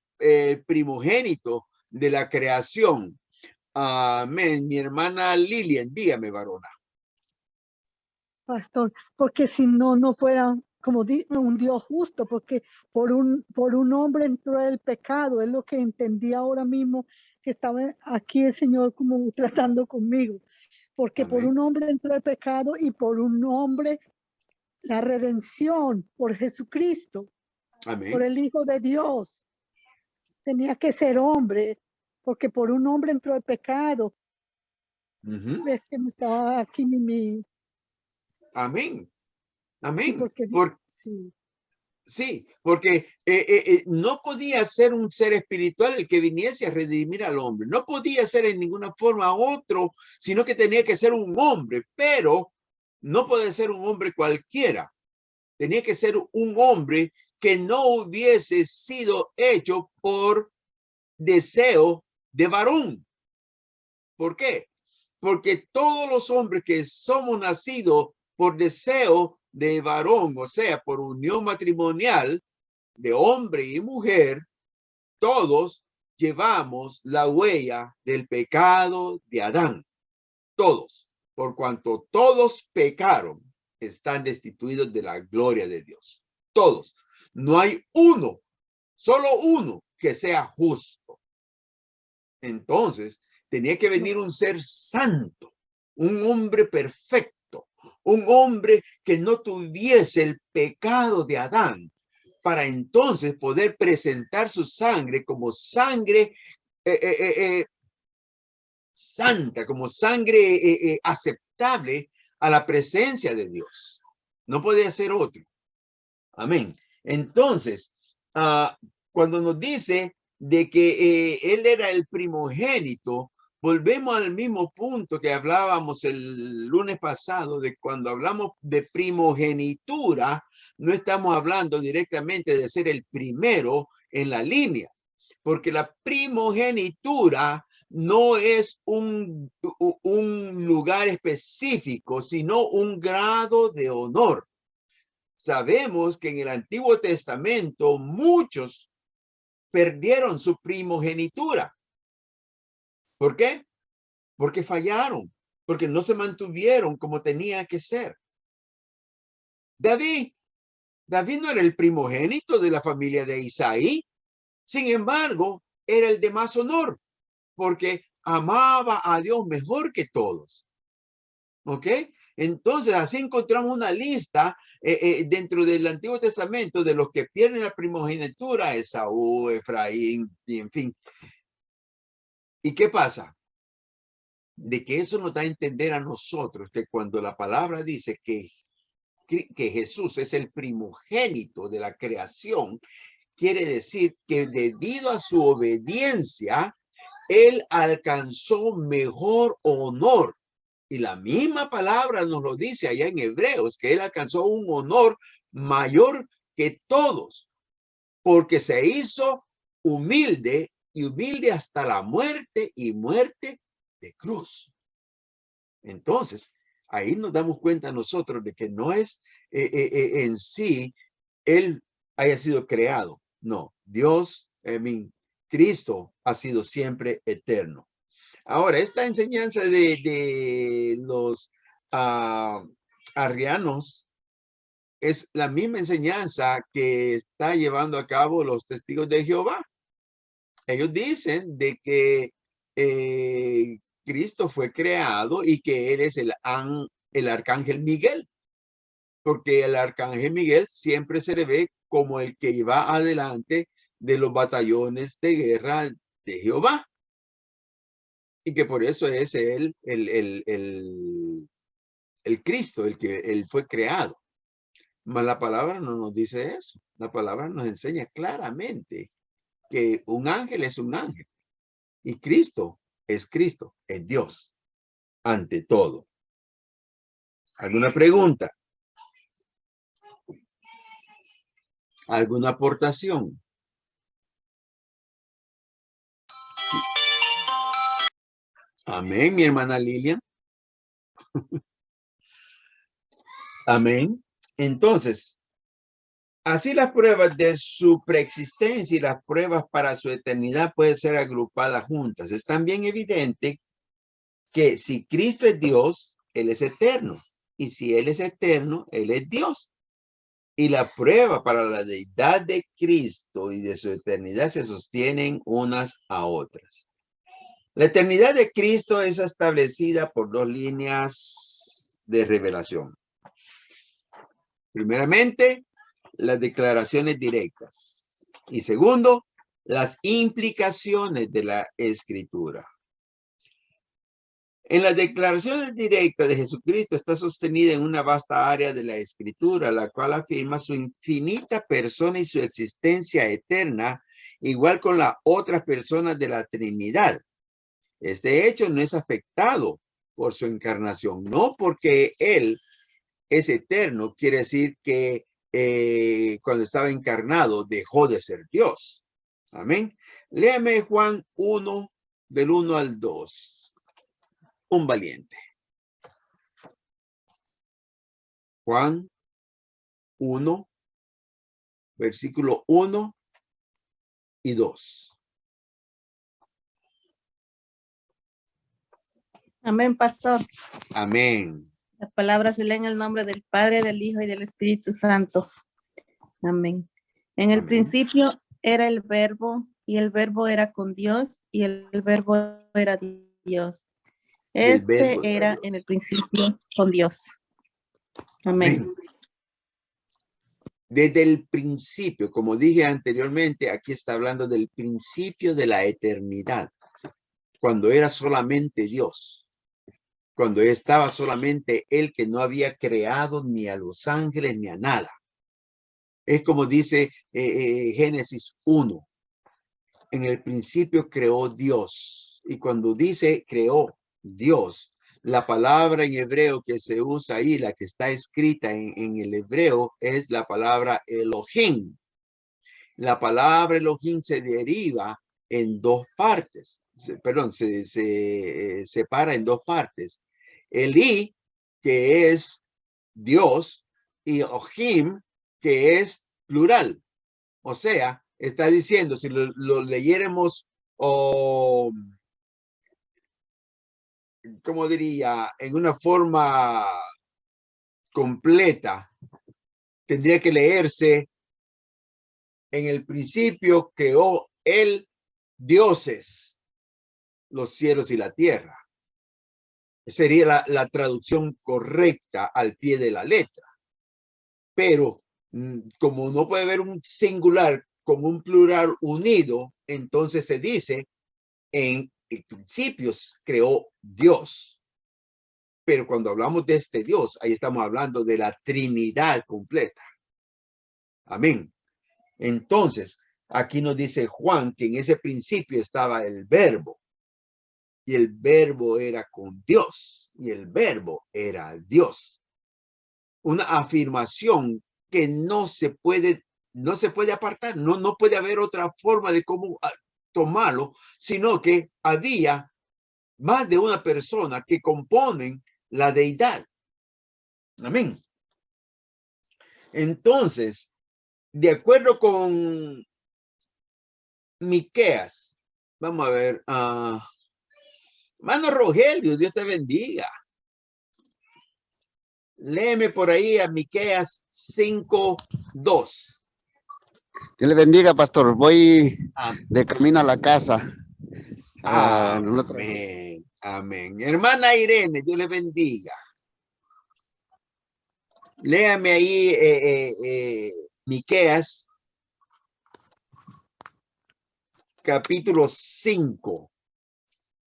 primogénito de la creación. Amén. Mi hermana Lilian, dígame, varona. Pastor, porque si no, no fuera como un Dios justo, porque por un hombre entró el pecado. Es lo que entendí ahora mismo, que estaba aquí el Señor como tratando conmigo. Porque por un hombre entró el pecado y por un hombre la redención, por Jesucristo. Amén. Por el Hijo de Dios. Tenía que ser hombre, porque por un hombre entró el pecado. Es que me estaba aquí mi... Amén. Amén. Sí, sí, porque no podía ser un ser espiritual el que viniese a redimir al hombre. No podía ser en ninguna forma otro, sino que tenía que ser un hombre, pero no puede ser un hombre cualquiera. Tenía que ser un hombre que no hubiese sido hecho por deseo de varón. ¿Por qué? Porque todos los hombres que somos nacidos por deseo de varón, o sea, por unión matrimonial de hombre y mujer, todos llevamos la huella del pecado de Adán. Todos, por cuanto todos pecaron, están destituidos de la gloria de Dios. Todos. No hay uno, solo uno que sea justo. Entonces, tenía que venir un ser santo, un hombre perfecto, un hombre que no tuviese el pecado de Adán, para entonces poder presentar su sangre como sangre santa, como sangre aceptable a la presencia de Dios. No podía ser otro. Amén. Entonces, cuando nos dice de que Él era el primogénito, volvemos al mismo punto que hablábamos el lunes pasado, de cuando hablamos de primogenitura, no estamos hablando directamente de ser el primero en la línea, porque la primogenitura no es un lugar específico, sino un grado de honor. Sabemos que en el Antiguo Testamento muchos perdieron su primogenitura. ¿Por qué? Porque fallaron, porque no se mantuvieron como tenía que ser. David no era el primogénito de la familia de Isaí. Sin embargo, era el de más honor, porque amaba a Dios mejor que todos. ¿Ok? Entonces, así encontramos una lista dentro del Antiguo Testamento de los que pierden la primogenitura: Esaú, Efraín, y en fin. ¿Y qué pasa? De que eso nos da a entender a nosotros que cuando la palabra dice que Jesús es el primogénito de la creación, quiere decir que debido a su obediencia, él alcanzó mejor honor. Y la misma palabra nos lo dice allá en Hebreos, que él alcanzó un honor mayor que todos, porque se hizo humilde, y humilde hasta la muerte, y muerte de cruz. Entonces, ahí nos damos cuenta nosotros de que no es en sí él haya sido creado. No, Dios, Cristo ha sido siempre eterno. Ahora, esta enseñanza de los arrianos es la misma enseñanza que está llevando a cabo los testigos de Jehová. Ellos dicen de que Cristo fue creado y que él es el arcángel Miguel, porque el arcángel Miguel siempre se le ve como el que va adelante de los batallones de guerra de Jehová, y que por eso es él el Cristo, el que él fue creado. Mas la palabra no nos dice eso. La palabra nos enseña claramente que un ángel es un ángel y Cristo, es Dios ante todo. ¿Alguna pregunta? ¿Alguna aportación? Amén, mi hermana Lilian. Amén. Entonces, así las pruebas de su preexistencia y las pruebas para su eternidad pueden ser agrupadas juntas. Es también evidente que si Cristo es Dios, Él es eterno. Y si Él es eterno, Él es Dios. Y la prueba para la deidad de Cristo y de su eternidad se sostienen unas a otras. La eternidad de Cristo es establecida por dos líneas de revelación. Primeramente, las declaraciones directas. Y segundo, las implicaciones de la Escritura. En las declaraciones directas de Jesucristo está sostenida en una vasta área de la Escritura, la cual afirma su infinita persona y su existencia eterna, igual con las otras personas de la Trinidad. Este hecho no es afectado por su encarnación, no porque Él es eterno, quiere decir que cuando estaba encarnado dejó de ser Dios. Amén. Léame Juan 1, del 1 al 2. Un valiente. Juan 1, versículo 1 y 2. Amén, pastor. Amén. La palabra se lee en el nombre del Padre, del Hijo y del Espíritu Santo. Amén. En el principio era el Verbo, y el Verbo era con Dios, y el Verbo era Dios. Este era en el principio con Dios. Amén. Desde el principio, como dije anteriormente, aquí está hablando del principio de la eternidad, cuando era solamente Dios, cuando estaba solamente Él, que no había creado ni a los ángeles ni a nada. Es como dice Génesis 1. En el principio creó Dios. Y cuando dice creó Dios, la palabra en hebreo que se usa ahí, la que está escrita en el hebreo, es la palabra Elohim. La palabra Elohim se deriva en dos partes. Se separa en dos partes. Eli, que es Dios, y Ohim, que es plural. O sea, está diciendo, si lo leyéramos, o ¿cómo diría? En una forma completa, tendría que leerse: en el principio creó él dioses, los cielos y la tierra. Sería la traducción correcta al pie de la letra. Pero como no puede haber un singular con un plural unido, entonces se dice: en el principio creó Dios. Pero cuando hablamos de este Dios, ahí estamos hablando de la Trinidad completa. Amén. Entonces, aquí nos dice Juan que en ese principio estaba el verbo. Y el verbo era con Dios. Y el verbo era Dios. Una afirmación que no se puede apartar. No puede haber otra forma de cómo tomarlo, sino que había más de una persona que componen la deidad. Amén. Entonces, de acuerdo con Miqueas, vamos a ver, hermano Rogelio, Dios te bendiga. Léeme por ahí a Miqueas 5:2. Dios le bendiga, pastor. Voy de camino a la casa. Amén. Amén. Hermana Irene, Dios le bendiga. Léame ahí Miqueas capítulo 5.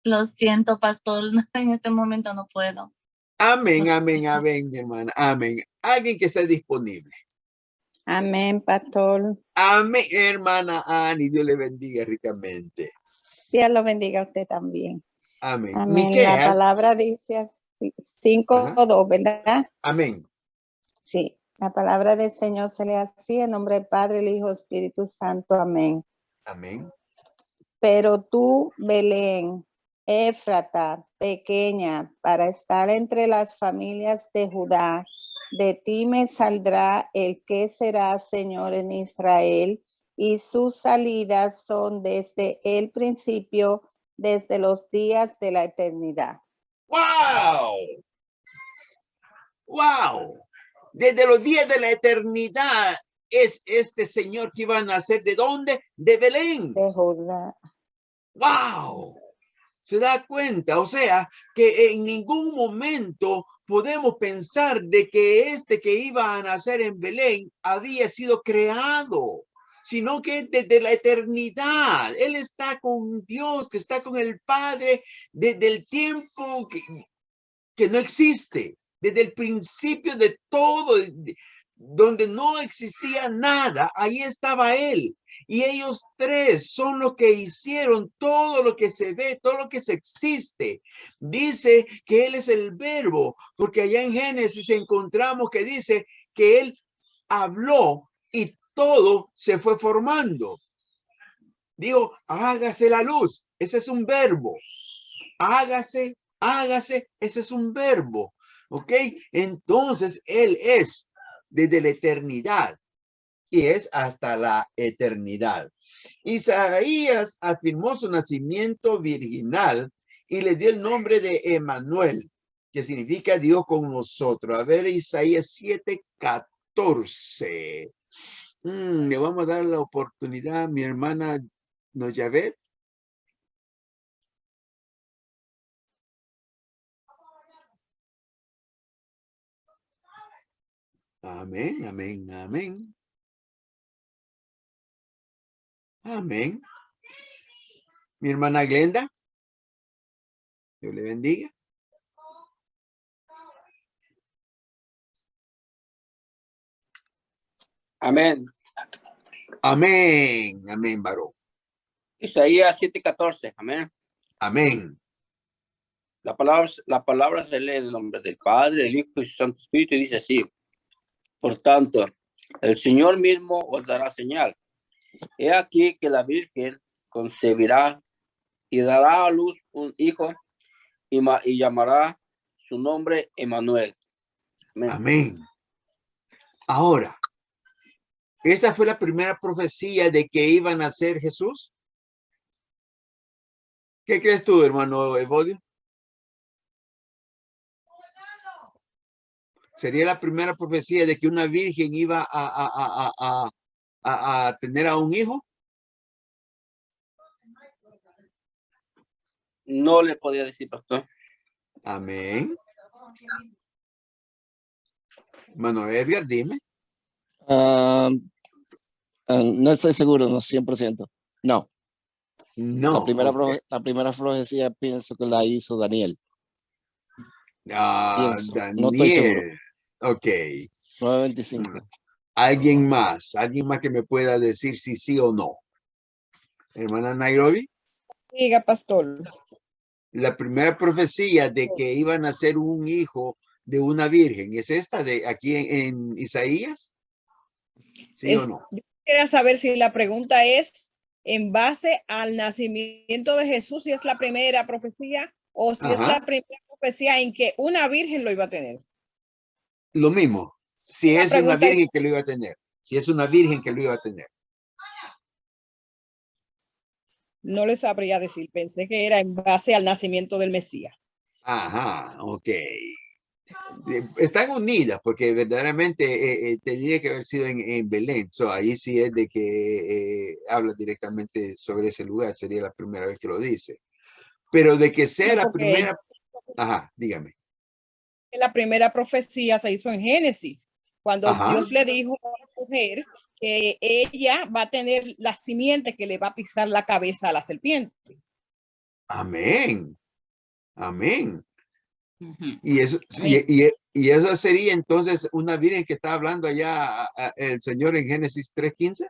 Lo siento, pastor, en este momento no puedo. Amén, amén, amén, mi hermana. Amén. Alguien que esté disponible. Amén, pastor. Amén, hermana Ani. Dios le bendiga ricamente. Dios lo bendiga a usted también. Amén. Amén. Miqueas, La palabra dice así, 5:2, ¿verdad? Amén. Sí. La palabra del Señor se lee así, en nombre del Padre, el Hijo, Espíritu Santo. Amén. Amén. Pero tú, Belén, Éfrata, pequeña, para estar entre las familias de Judá, de ti me saldrá el que será Señor en Israel, y sus salidas son desde el principio, desde los días de la eternidad. ¡Wow! ¡Wow! Desde los días de la eternidad es este Señor que iba a nacer. ¿De dónde? De Belén. De Judá. ¡Wow! ¿Se da cuenta? O sea, que en ningún momento podemos pensar de que este que iba a nacer en Belén había sido creado, sino que desde la eternidad, Él está con Dios, que está con el Padre desde el tiempo que no existe, desde el principio de todo, donde no existía nada, ahí estaba Él. Y ellos tres son los que hicieron todo lo que se ve, todo lo que se existe. Dice que Él es el verbo, porque allá en Génesis encontramos que dice que Él habló y todo se fue formando. Digo, hágase la luz. Ese es un verbo. Hágase, hágase. Ese es un verbo. ¿Ok? Entonces, Él es desde la eternidad. Y es hasta la eternidad. Isaías afirmó su nacimiento virginal y le dio el nombre de Emmanuel, que significa Dios con nosotros. A ver, Isaías 7:14. Le vamos a dar la oportunidad a mi hermana Noyavet. Amén, amén, amén. Amén. Mi hermana Glenda. Dios le bendiga. Amén. Amén. Amén, varón. Isaías 7:14. Amén. Amén. La palabra se lee en el nombre del Padre, el Hijo y su Santo Espíritu y dice así. Por tanto, el Señor mismo os dará señal. He aquí que la Virgen concebirá y dará a luz un hijo y llamará su nombre Emmanuel. Amén. Amén. Ahora, ¿Esta fue la primera profecía de que iba a nacer Jesús? ¿Qué crees tú, hermano Evodio? ¿Sería la primera profecía de que una virgen iba a tener a un hijo? No le podía decir, pastor. Amén. Hermano Edgar, dime. No estoy seguro, no 100%. No. No. La primera profecía pienso que la hizo Daniel. Pienso, Daniel. no estoy seguro. Ok. 9:25. ¿Alguien más? ¿Alguien más que me pueda decir si sí o no? Hermana Nairobi. Diga, pastor. La primera profecía de que iba a nacer un hijo de una virgen, ¿es esta de aquí en Isaías? ¿Sí o no? Yo quería saber si la pregunta es en base al nacimiento de Jesús, si es la primera profecía o si es la primera profecía en que una virgen lo iba a tener. Lo mismo. Si es una virgen que lo iba a tener. Si es una virgen que lo iba a tener. No les sabría decir. Pensé que era en base al nacimiento del Mesías. Ajá, ok. Están unidas porque verdaderamente tendría que haber sido en Belén. Ahí sí es de que habla directamente sobre ese lugar. Sería la primera vez que lo dice. Pero de que sea la primera... Ajá, dígame. La primera profecía se hizo en Génesis, cuando Dios le dijo a la mujer que ella va a tener la simiente que le va a pisar la cabeza a la serpiente. Amén. Amén. Y eso, y eso sería entonces una virgen que está hablando allá el Señor en Génesis 3:15.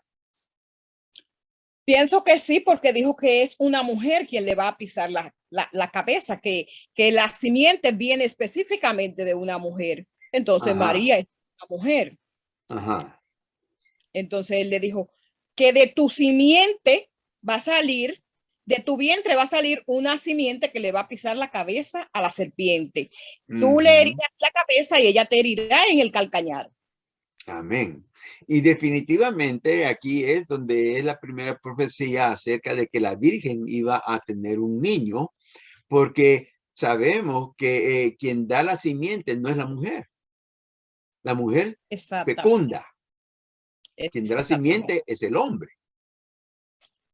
Pienso que sí, porque dijo que es una mujer quien le va a pisar la cabeza, que la simiente viene específicamente de una mujer. Entonces María es una mujer. Ajá. Entonces él le dijo que de tu simiente va a salir, de tu vientre va a salir una simiente que le va a pisar la cabeza a la serpiente. Tú le herirás la cabeza y ella te herirá en el calcañar. Amén. Y definitivamente aquí es donde es la primera profecía acerca de que la Virgen iba a tener un niño, porque sabemos que quien da la simiente no es la mujer. La mujer fecunda. Quien da la simiente es el hombre.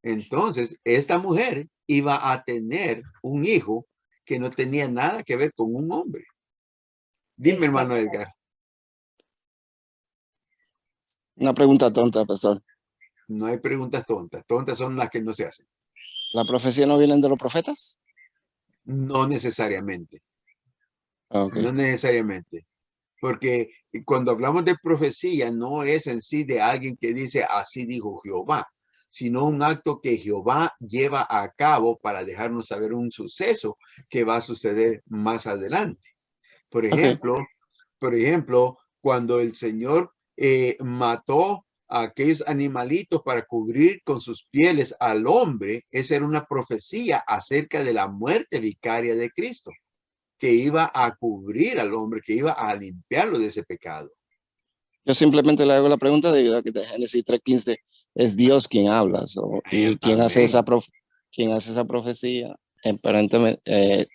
Entonces, esta mujer iba a tener un hijo que no tenía nada que ver con un hombre. Dime, hermano Edgar. Una pregunta tonta, pastor. No hay preguntas tontas. Tontas son las que no se hacen. ¿La profecía no viene de los profetas? No necesariamente. Okay. No necesariamente. Porque cuando hablamos de profecía, no es en sí de alguien que dice, así dijo Jehová, sino un acto que Jehová lleva a cabo para dejarnos saber un suceso que va a suceder más adelante. Por ejemplo, cuando el Señor mató a aquellos animalitos para cubrir con sus pieles al hombre, esa era una profecía acerca de la muerte vicaria de Cristo, que iba a cubrir al hombre, que iba a limpiarlo de ese pecado. Yo simplemente le hago la pregunta debido a que de Génesis 3:15 es Dios quien habla. Y quien hace esa profecía,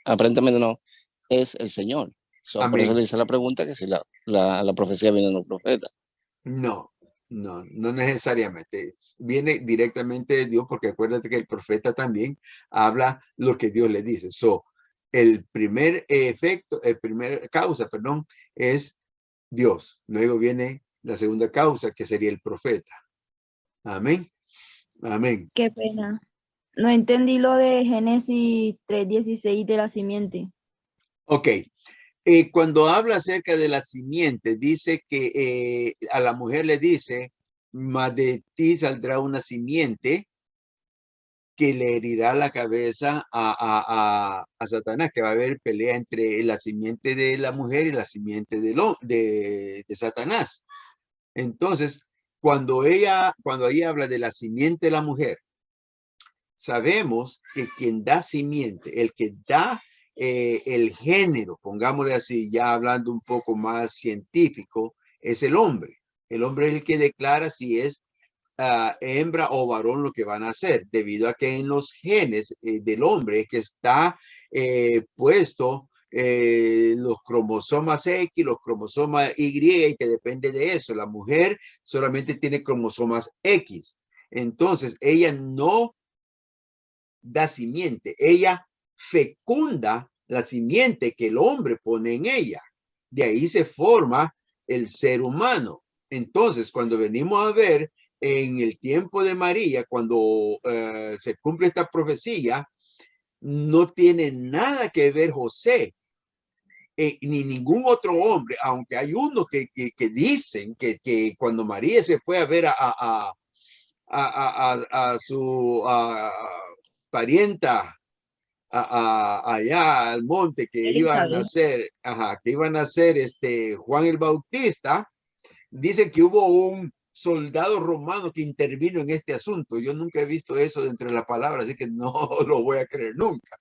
aparentemente no, es el Señor. Por eso le hice la pregunta que si la profecía viene de los profetas. No necesariamente. Viene directamente de Dios, porque acuérdate que el profeta también habla lo que Dios le dice. El primer causa, es Dios. Luego viene la segunda causa, que sería el profeta. Amén. Amén. Qué pena. No entendí lo de Génesis 3:16 de la simiente. Ok. Cuando habla acerca de la simiente, dice que a la mujer le dice, mas de ti saldrá una simiente que le herirá la cabeza a Satanás, que va a haber pelea entre la simiente de la mujer y la simiente de Satanás. Entonces, cuando ella habla de la simiente de la mujer, sabemos que quien da simiente, el que da el género, pongámosle así, ya hablando un poco más científico, es el hombre. El hombre es el que declara si es hembra o varón lo que van a hacer, debido a que en los genes del hombre que está puesto los cromosomas X, los cromosomas Y, y que depende de eso. La mujer solamente tiene cromosomas X. Entonces, ella no da simiente, ella fecunda la simiente que el hombre pone en ella. De ahí se forma el ser humano. Entonces, cuando venimos a ver en el tiempo de María, cuando se cumple esta profecía, no tiene nada que ver José ni ningún otro hombre, aunque hay unos que dicen que cuando María se fue a ver a su parienta allá al monte que iban a hacer, Juan el Bautista, dicen que hubo un soldado romano que intervino en este asunto. Yo nunca he visto eso dentro de la palabra, así que no lo voy a creer nunca,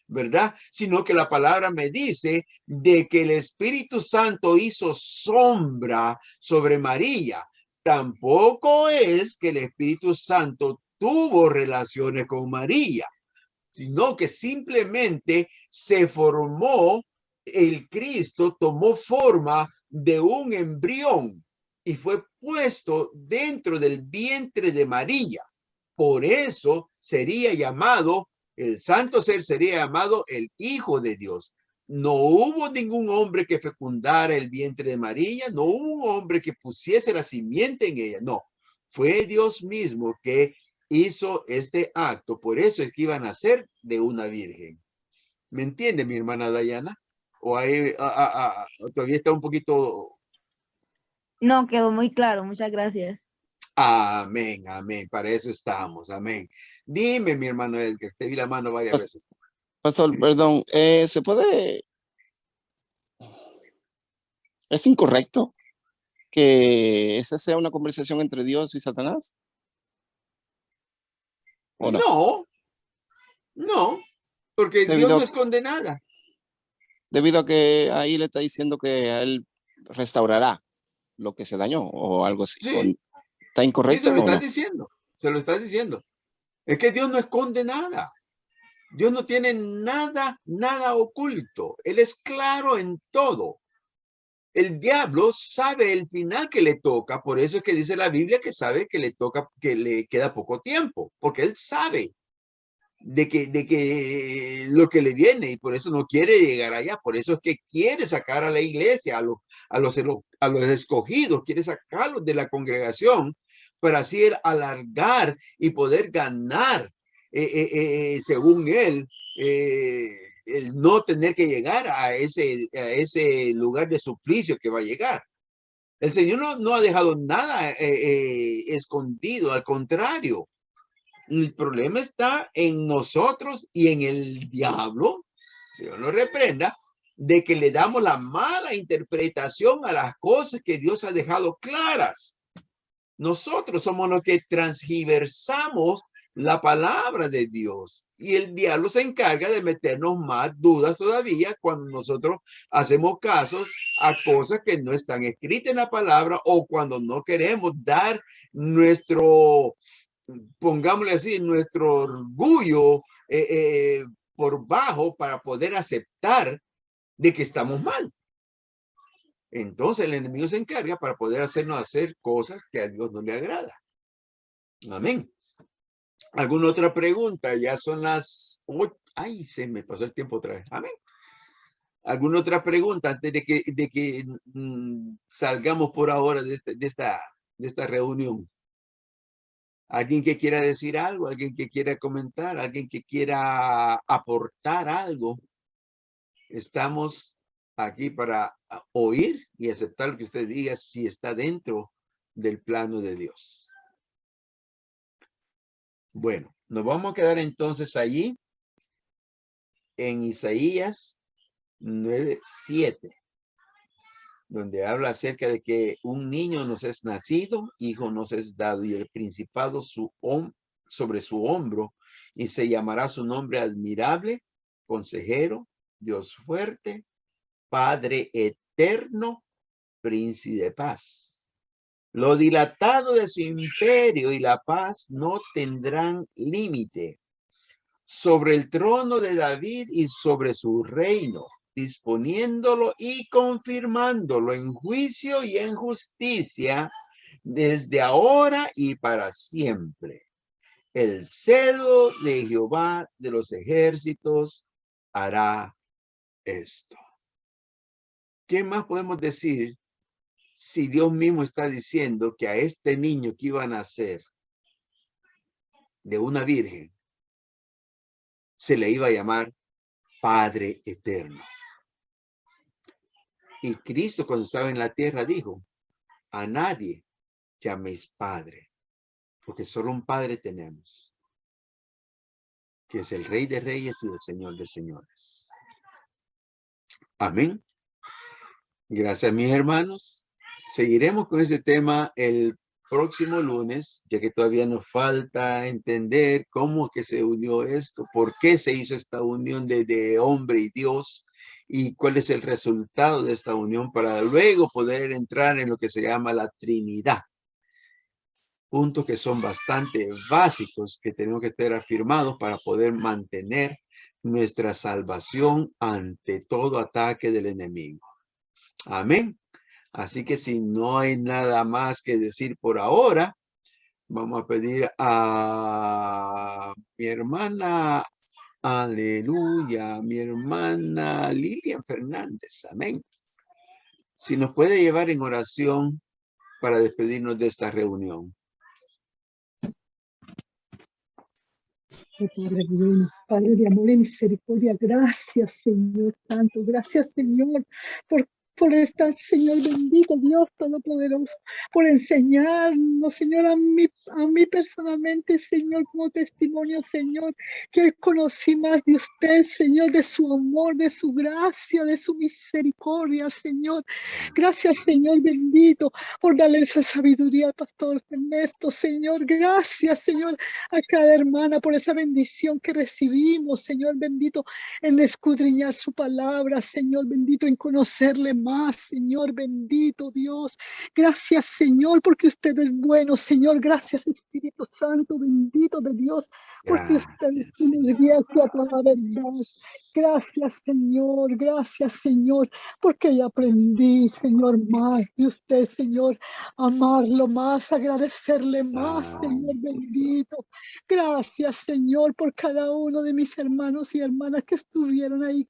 ¿verdad? Sino que la palabra me dice de que el Espíritu Santo hizo sombra sobre María. Tampoco es que el Espíritu Santo tuvo relaciones con María, sino que simplemente se formó, el Cristo tomó forma de un embrión y fue puesto dentro del vientre de María. Por eso sería llamado, el santo ser sería llamado el Hijo de Dios. No hubo ningún hombre que fecundara el vientre de María, no hubo un hombre que pusiese la simiente en ella, no. Fue Dios mismo que hizo este acto, por eso es que iban a ser de una virgen. ¿Me entiende, mi hermana Dayana? ¿O ahí todavía está un poquito? No, quedó muy claro, muchas gracias. Amén, amén, para eso estamos, amén. Dime, mi hermano Edgar, te di la mano varias veces. Pastor, perdón, ¿se puede? ¿Es incorrecto que esa sea una conversación entre Dios y Satanás? ¿O no? No, no, porque Dios no esconde nada. Debido a que ahí le está diciendo que a él restaurará lo que se dañó o algo así. Sí. ¿Está incorrecto? Sí, se lo ¿o estás no? diciendo, se lo estás diciendo. Es que Dios no esconde nada. Dios no tiene nada oculto. Él es claro en todo. El diablo sabe el final que le toca, por eso es que dice la Biblia que sabe que le toca, que le queda poco tiempo, porque él sabe de que lo que le viene y por eso no quiere llegar allá. Por eso es que quiere sacar a la iglesia, a los escogidos, quiere sacarlos de la congregación para así alargar y poder ganar, según él, el no tener que llegar a ese lugar de suplicio que va a llegar. El Señor no ha dejado nada escondido, al contrario. El problema está en nosotros y en el diablo, Dios lo reprenda, de que le damos la mala interpretación a las cosas que Dios ha dejado claras. Nosotros somos los que transgiversamos la palabra de Dios y el diablo se encarga de meternos más dudas todavía cuando nosotros hacemos caso a cosas que no están escritas en la palabra o cuando no queremos dar nuestro, pongámosle así, nuestro orgullo por bajo para poder aceptar de que estamos mal. Entonces el enemigo se encarga para poder hacernos hacer cosas que a Dios no le agrada. Amén. ¿Alguna otra pregunta? Ya son las 8. Ay, se me pasó el tiempo otra vez. Amén. ¿Alguna otra pregunta antes de que salgamos por ahora de esta reunión? ¿Alguien que quiera decir algo? ¿Alguien que quiera comentar? ¿Alguien que quiera aportar algo? Estamos aquí para oír y aceptar lo que usted diga si está dentro del plano de Dios. Bueno, nos vamos a quedar entonces allí en Isaías 9:7, donde habla acerca de que un niño nos es nacido, hijo nos es dado y el principado sobre su hombro, y se llamará su nombre admirable, consejero, Dios fuerte, Padre eterno, príncipe de paz. Lo dilatado de su imperio y la paz no tendrán límite sobre el trono de David y sobre su reino, disponiéndolo y confirmándolo en juicio y en justicia desde ahora y para siempre. El celo de Jehová de los ejércitos hará esto. ¿Qué más podemos decir si Dios mismo está diciendo que a este niño que iba a nacer de una virgen se le iba a llamar Padre Eterno? Y Cristo, cuando estaba en la tierra, dijo: a nadie llaméis Padre, porque solo un Padre tenemos, que es el Rey de Reyes y el Señor de Señores. Amén. Gracias, mis hermanos. Seguiremos con este tema el próximo lunes, ya que todavía nos falta entender cómo que se unió esto, por qué se hizo esta unión de hombre y Dios, y cuál es el resultado de esta unión, para luego poder entrar en lo que se llama la Trinidad. Puntos que son bastante básicos que tenemos que estar afirmados para poder mantener nuestra salvación ante todo ataque del enemigo. Amén. Así que si no hay nada más que decir por ahora, vamos a pedir a mi hermana, aleluya, mi hermana Lilian Fernández. Amén. Si nos puede llevar en oración para despedirnos de esta reunión. Padre bueno, Padre de amor y misericordia, gracias, Señor Santo, gracias, Señor, por estar, Señor bendito, Dios Todopoderoso, por enseñarnos, Señor, a mí personalmente, Señor, como testimonio, Señor, que hoy conocí más de usted, Señor, de su amor, de su gracia, de su misericordia, Señor. Gracias, Señor bendito, por darle esa sabiduría al pastor Ernesto, Señor. Gracias, Señor, a cada hermana por esa bendición que recibimos, Señor bendito, en escudriñar su palabra, Señor bendito, en conocerle más, Señor bendito Dios. Gracias, Señor, porque usted es bueno, Señor. Gracias, Espíritu Santo bendito de Dios, porque usted nos guía hacia toda verdad. Gracias, Señor. Gracias, Señor, porque ya aprendí, Señor, más de usted, Señor. Amarlo más, agradecerle más, Señor bendito. Gracias, Señor, por cada uno de mis hermanos y hermanas que estuvieron ahí,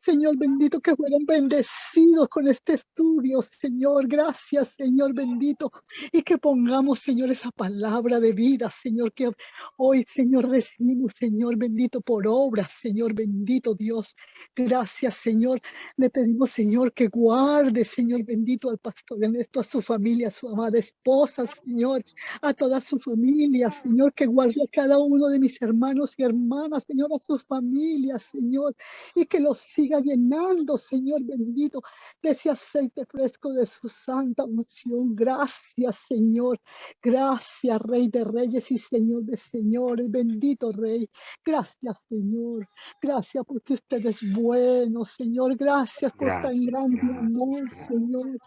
Señor bendito, que fueron bendecidos con este estudio, Señor. Gracias, Señor bendito, y que pongamos, Señor, esa palabra de vida, Señor, que hoy, Señor, recibimos, Señor bendito, por obras, Señor bendito Dios. Gracias, Señor. Le pedimos, Señor, que guarde, Señor bendito, al pastor Ernesto, a su familia, a su amada esposa, Señor, a toda su familia, Señor, que guarde a cada uno de mis hermanos y hermanas, Señor, a sus familias, Señor, y que los siga llenando, Señor bendito, de ese aceite fresco de su santa unción. Gracias, Señor. Gracias, Rey de Reyes y Señor de Señores, bendito Rey. Gracias, Señor. Gracias porque usted es bueno, Señor. Gracias por tan grande amor, Señor.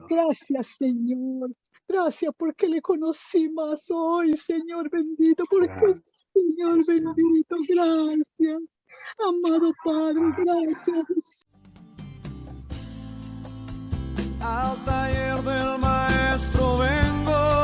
Gracias, Señor. Gracias porque le conocí más hoy, Señor bendito, porque Señor bendito, gracias. Amado Padre, gracias. Al taller del maestro vengo.